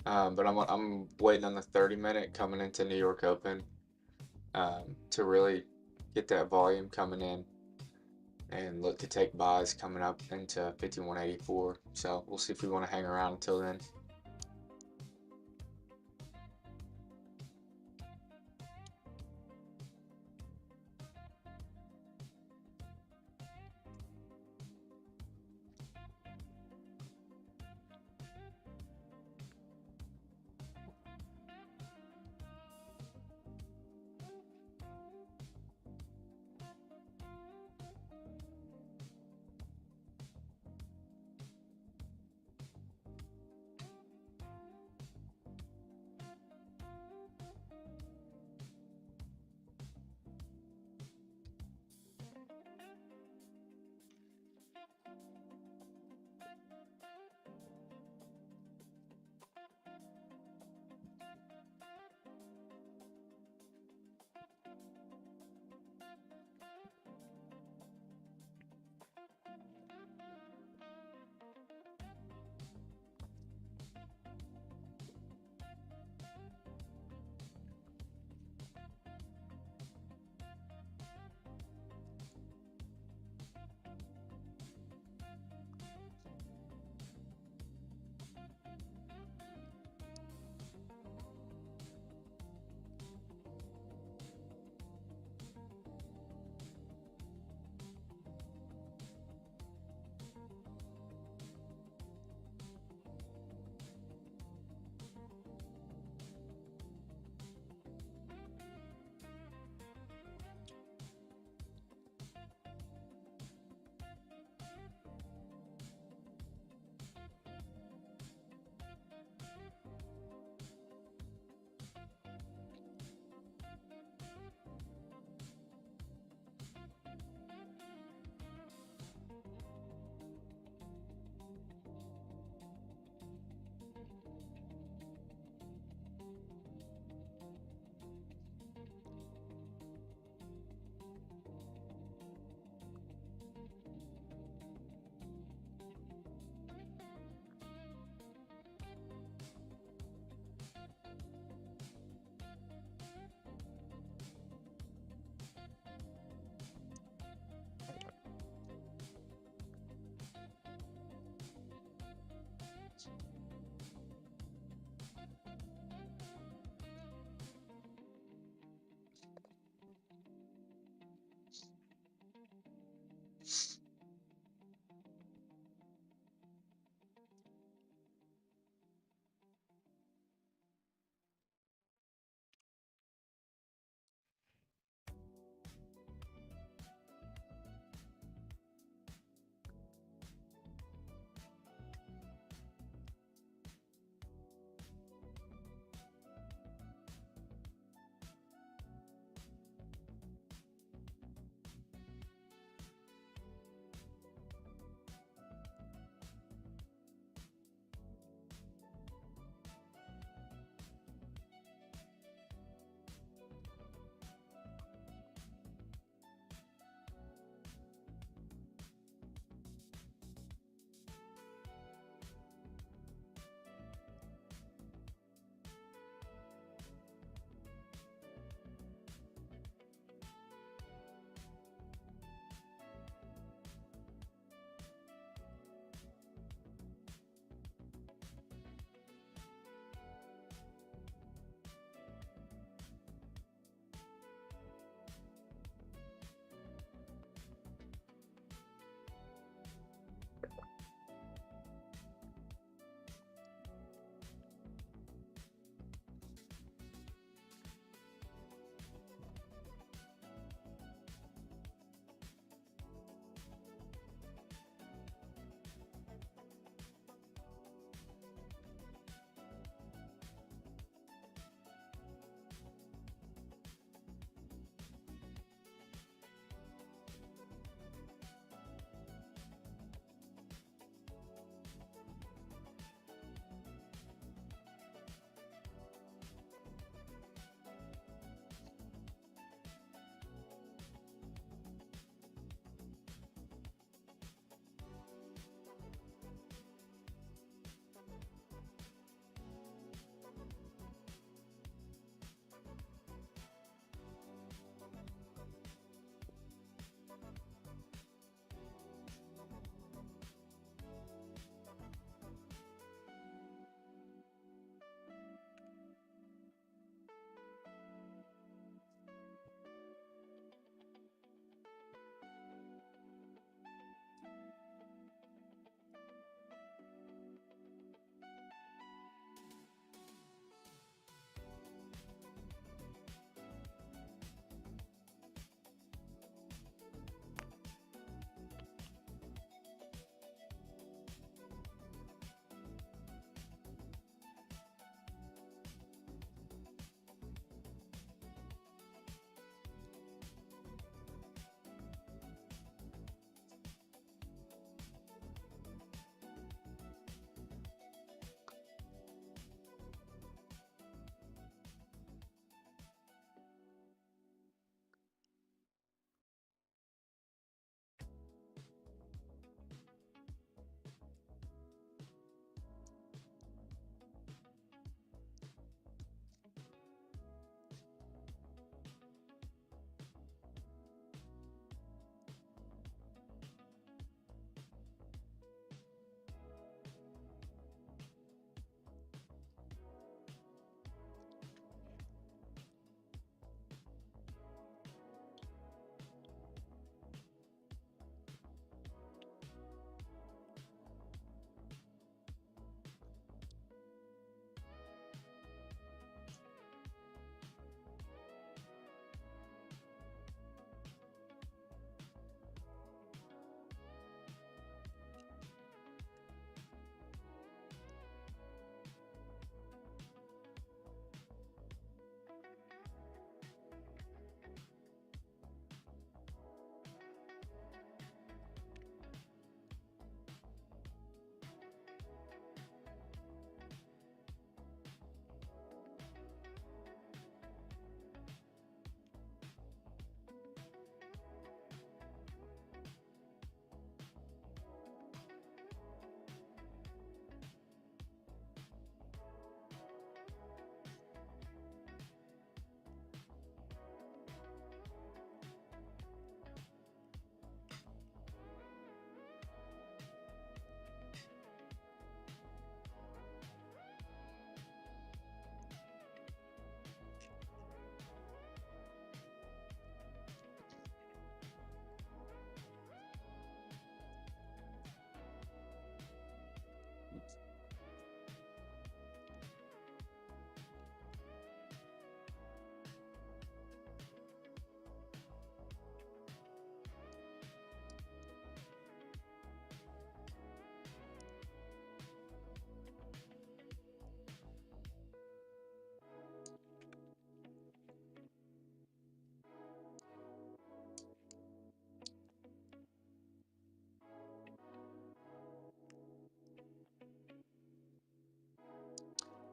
Speaker 2: but I'm waiting on the 30-minute coming into New York Open to really get that volume coming in and look to take buys coming up into 51.84. So we'll see if we want to hang around until then.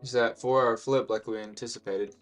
Speaker 2: Is that 4-hour flip like we anticipated?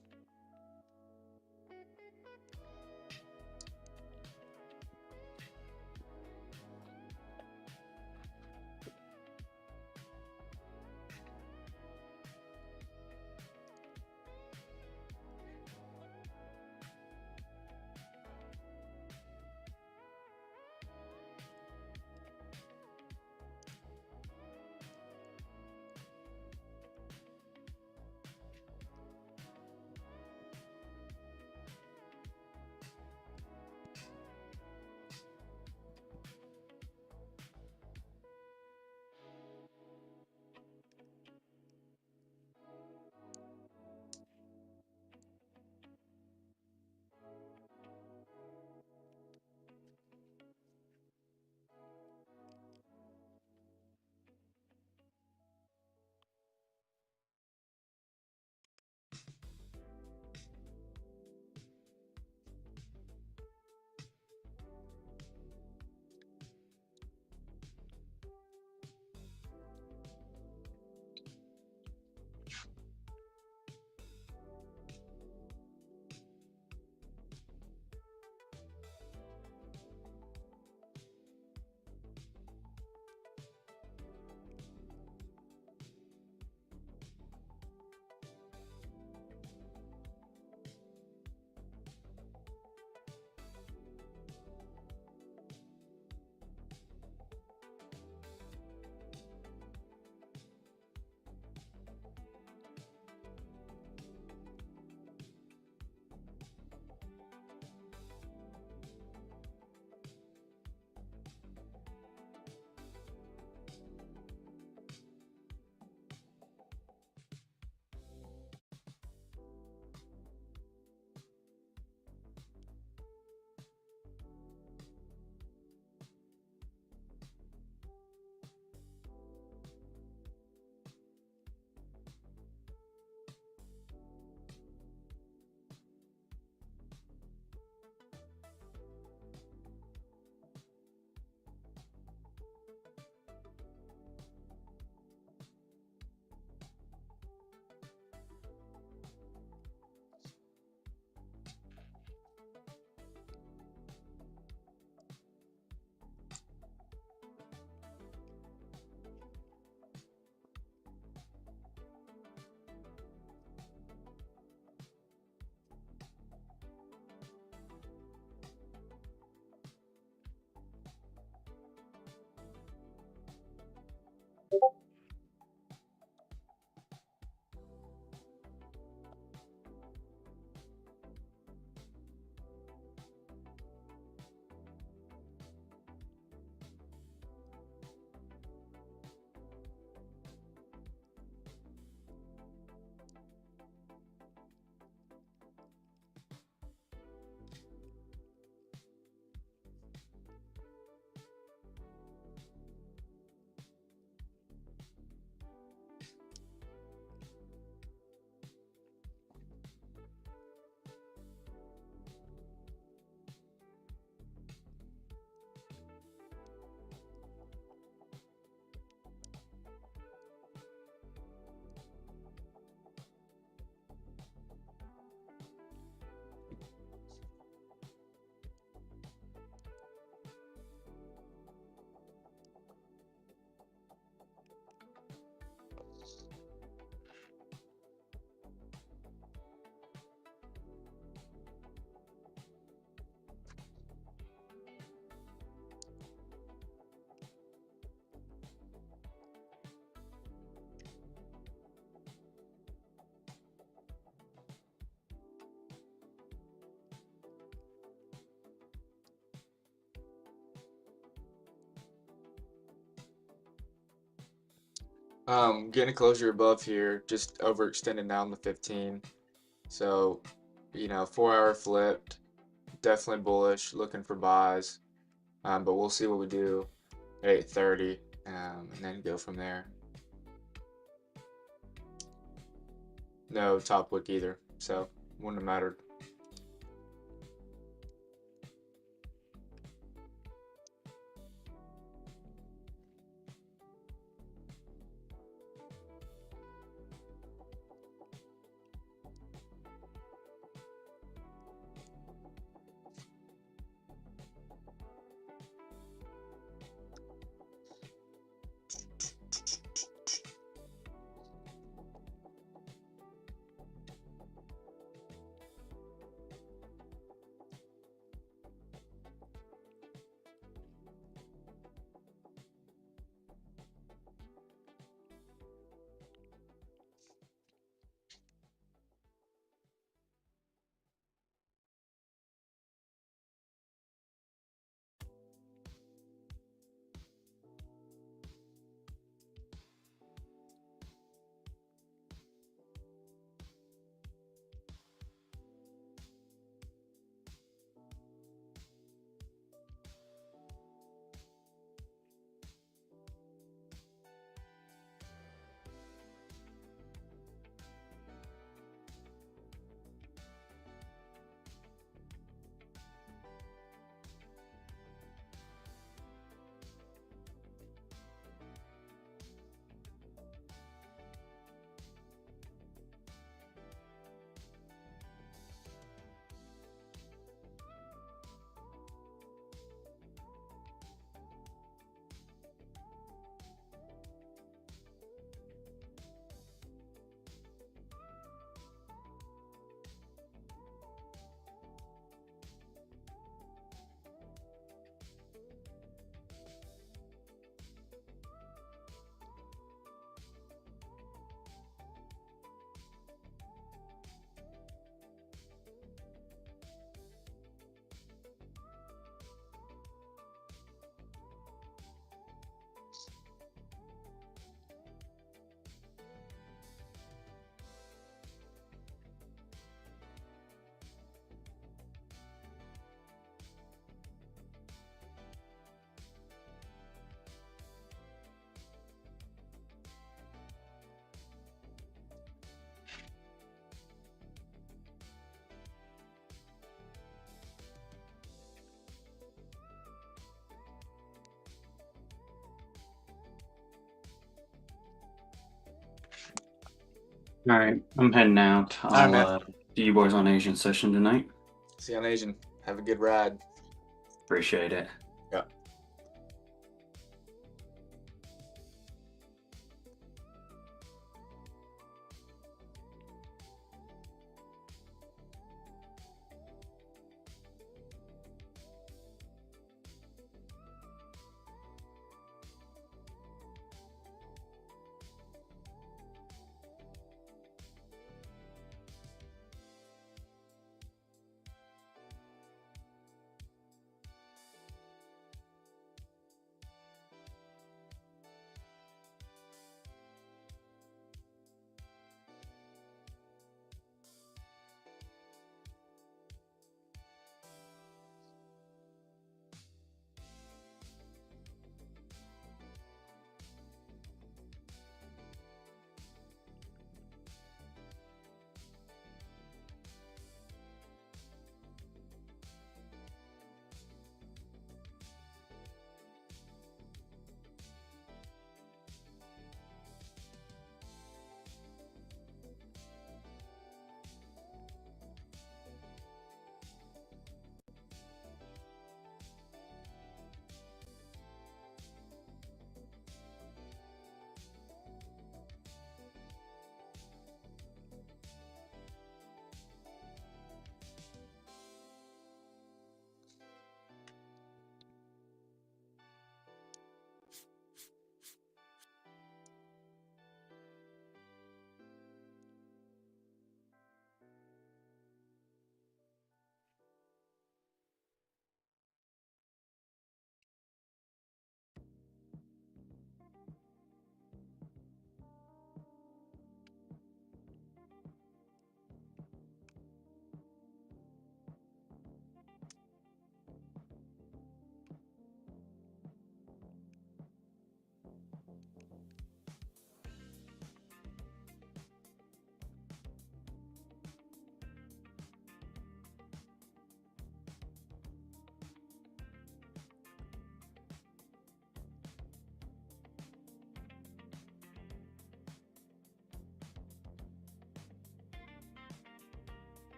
Speaker 2: Getting a closure above here, just overextending down the 15. So, 4-hour flipped, definitely bullish, looking for buys. But we'll see what we do at 8:30, and then go from there. No top wick either, so wouldn't have mattered.
Speaker 5: All right, I'm heading out.
Speaker 2: All right,
Speaker 5: I'll
Speaker 2: man.
Speaker 5: see you boys on Asian session tonight.
Speaker 2: See you on Asian. Have a good ride.
Speaker 5: Appreciate it.
Speaker 2: Yeah.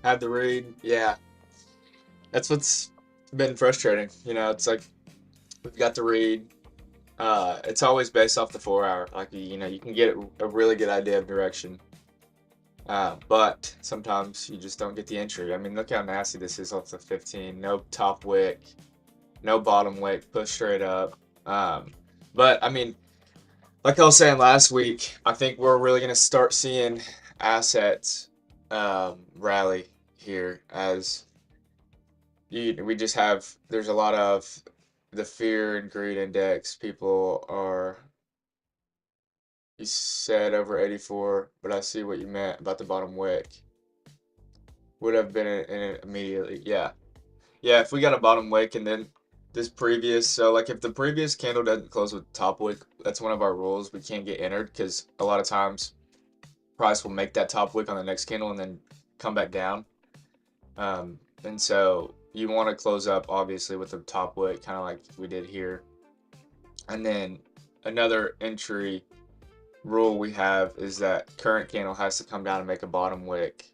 Speaker 2: Had the read. Yeah, that's what's been frustrating. You know, it's like we've got the read. It's always based off the 4 hour. Like you know, you can get a really good idea of direction. But sometimes you just don't get the entry. I mean, look how nasty this is off the 15. No top wick, no bottom wick, push straight up. But I mean, like I was saying last week, I think we're really going to start seeing assets rally here as we just have, there's a lot of the fear and greed index. People are, you said over 84, but I see what you meant about the bottom wick. Would have been in it immediately. Yeah. Yeah, if we got a bottom wick and then this previous, so like if the previous candle doesn't close with top wick, that's one of our rules. We can't get entered because a lot of times price will make that top wick on the next candle and then come back down. And so you want to close up obviously with the top wick, kind of like we did here. And then another entry rule we have is that current candle has to come down and make a bottom wick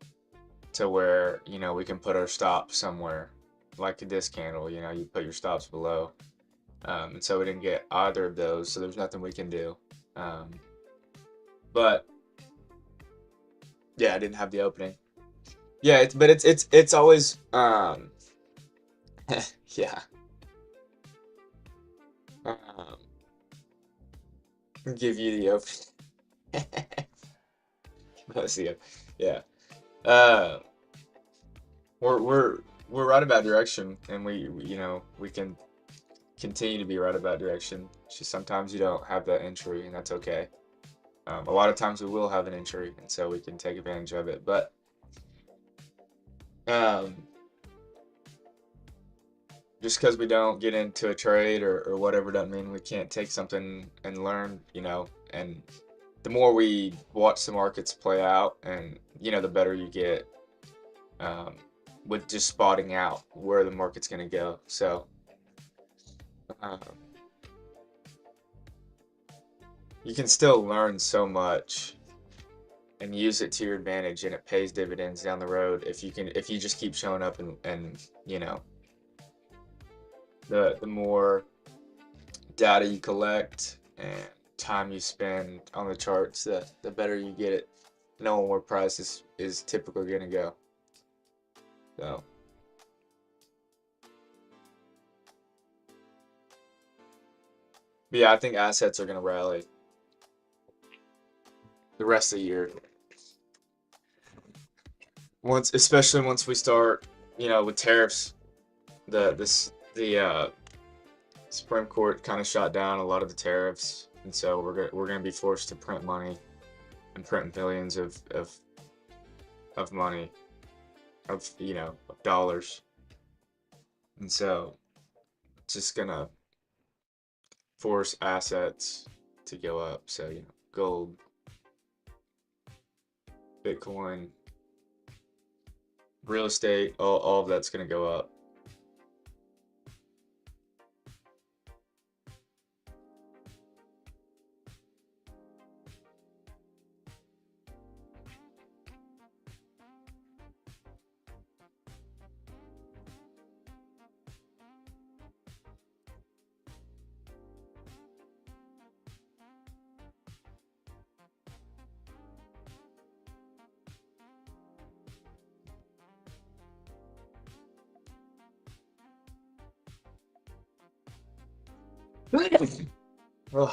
Speaker 2: to where, you know, we can put our stop somewhere. Like this candle, you know, you put your stops below. And so we didn't get either of those, so there's nothing we can do. But yeah, I didn't have the opening. Yeah, it's always yeah. Give you the opening. Let's see it. Yeah. We're right about direction, and we you know we can continue to be right about direction. It's just sometimes you don't have that entry, and that's okay. A lot of times we will have an entry, and so we can take advantage of it. But just because we don't get into a trade or whatever doesn't mean we can't take something and learn, you know. And the more we watch the markets play out, and you know, the better you get with just spotting out where the market's going to go. So you can still learn so much and use it to your advantage, and it pays dividends down the road if you just keep showing up and you know, the more data you collect and time you spend on the charts, the better you get it knowing where price is typically going to go. So but yeah, I think assets are going to rally the rest of the year. Especially once we start, you know, with tariffs, the Supreme Court kind of shot down a lot of the tariffs, and so we're gonna be forced to print money and print billions of money, of you know, of dollars, and so it's just gonna force assets to go up. So you know, gold, Bitcoin, real estate, all of that's gonna go up. Ugh.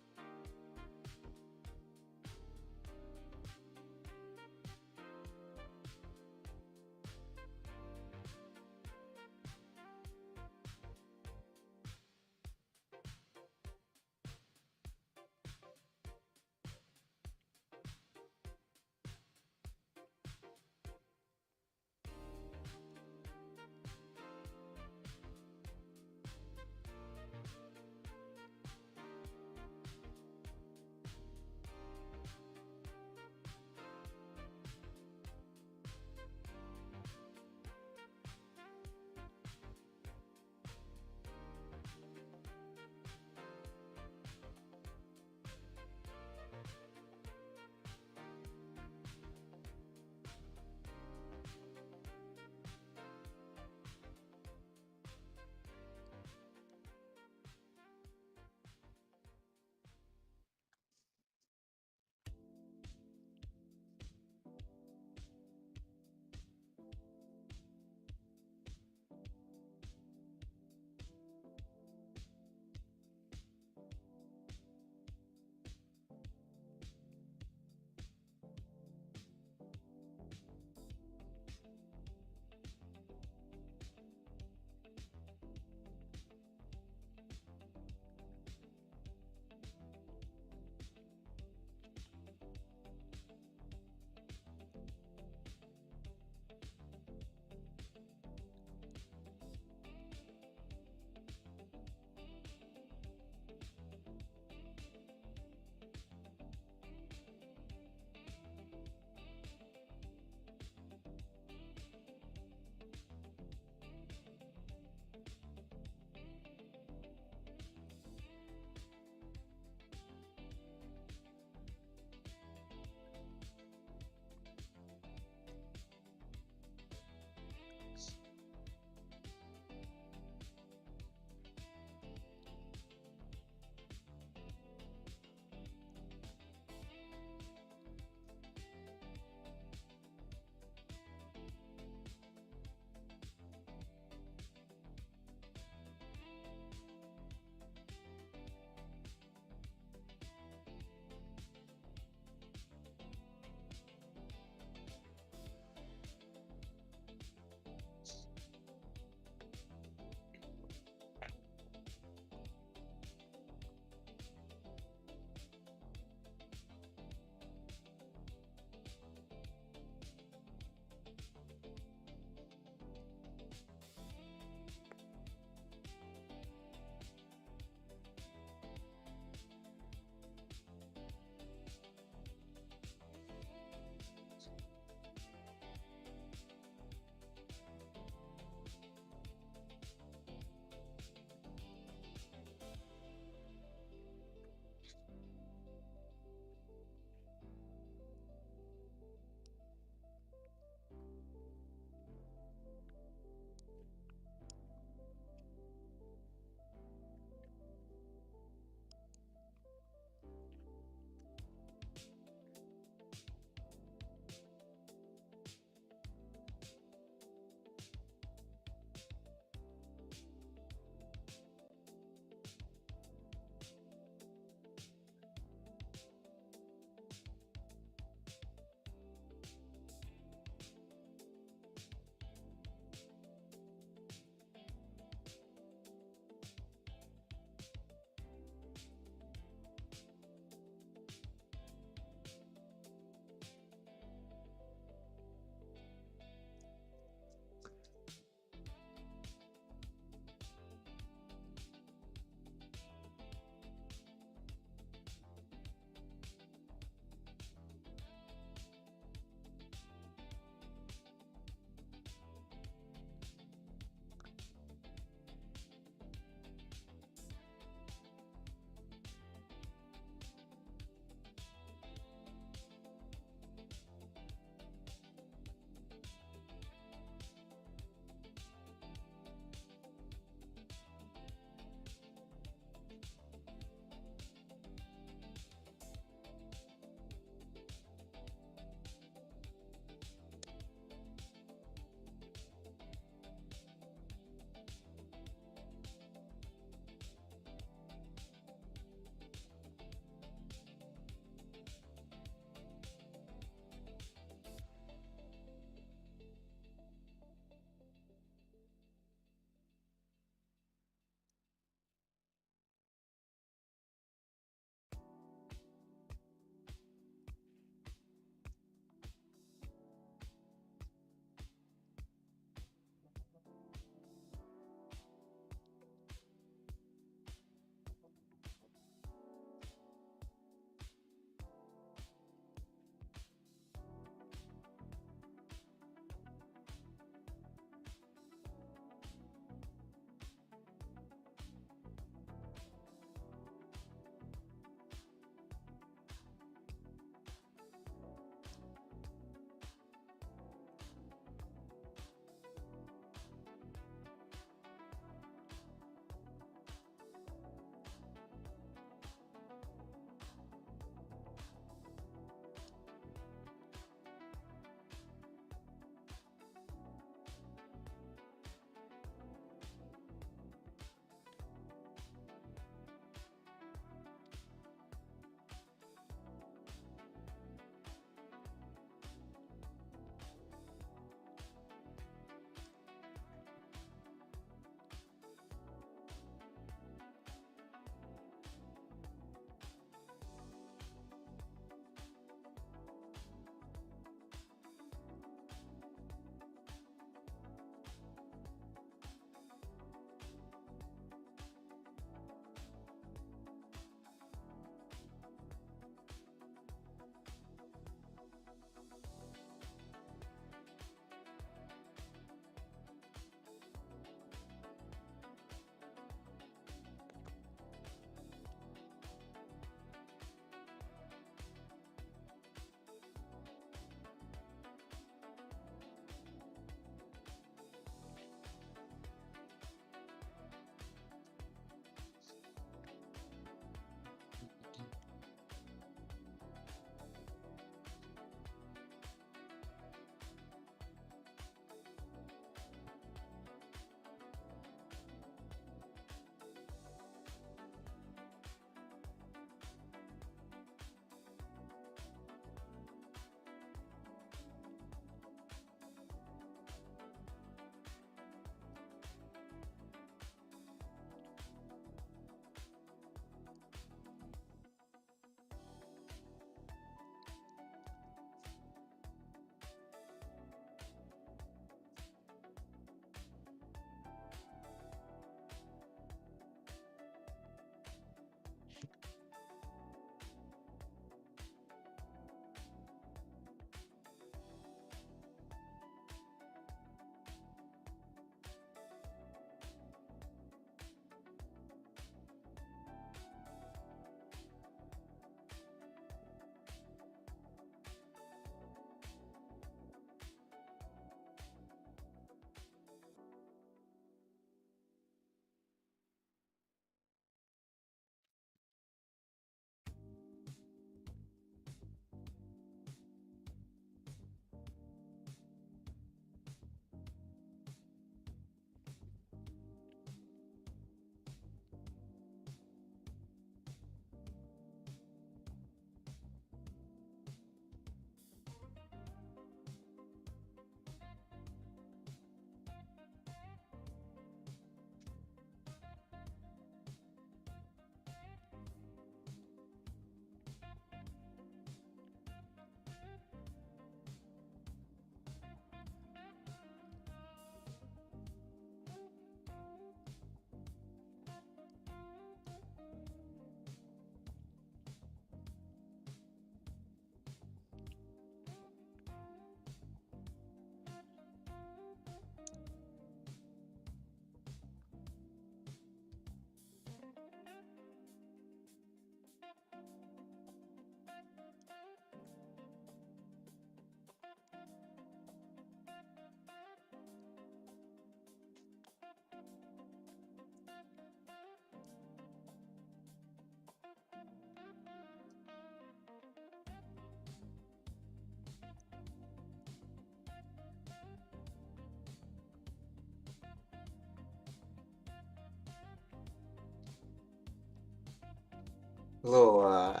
Speaker 2: A little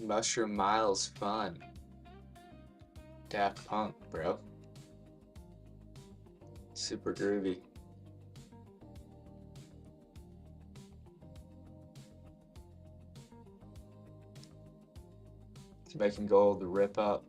Speaker 2: Mushroom Miles fun. Daft Punk, bro. Super groovy. It's making gold to rip up.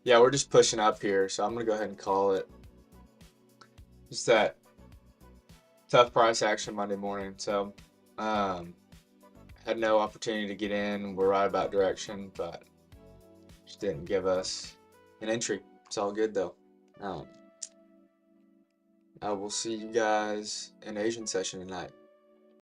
Speaker 2: Yeah, we're just pushing up here, so I'm gonna go ahead and call it. Just that tough price action Monday morning. So, had no opportunity to get in. We're right about direction, but just didn't give us an entry. It's all good though. I will see you guys in Asian session tonight.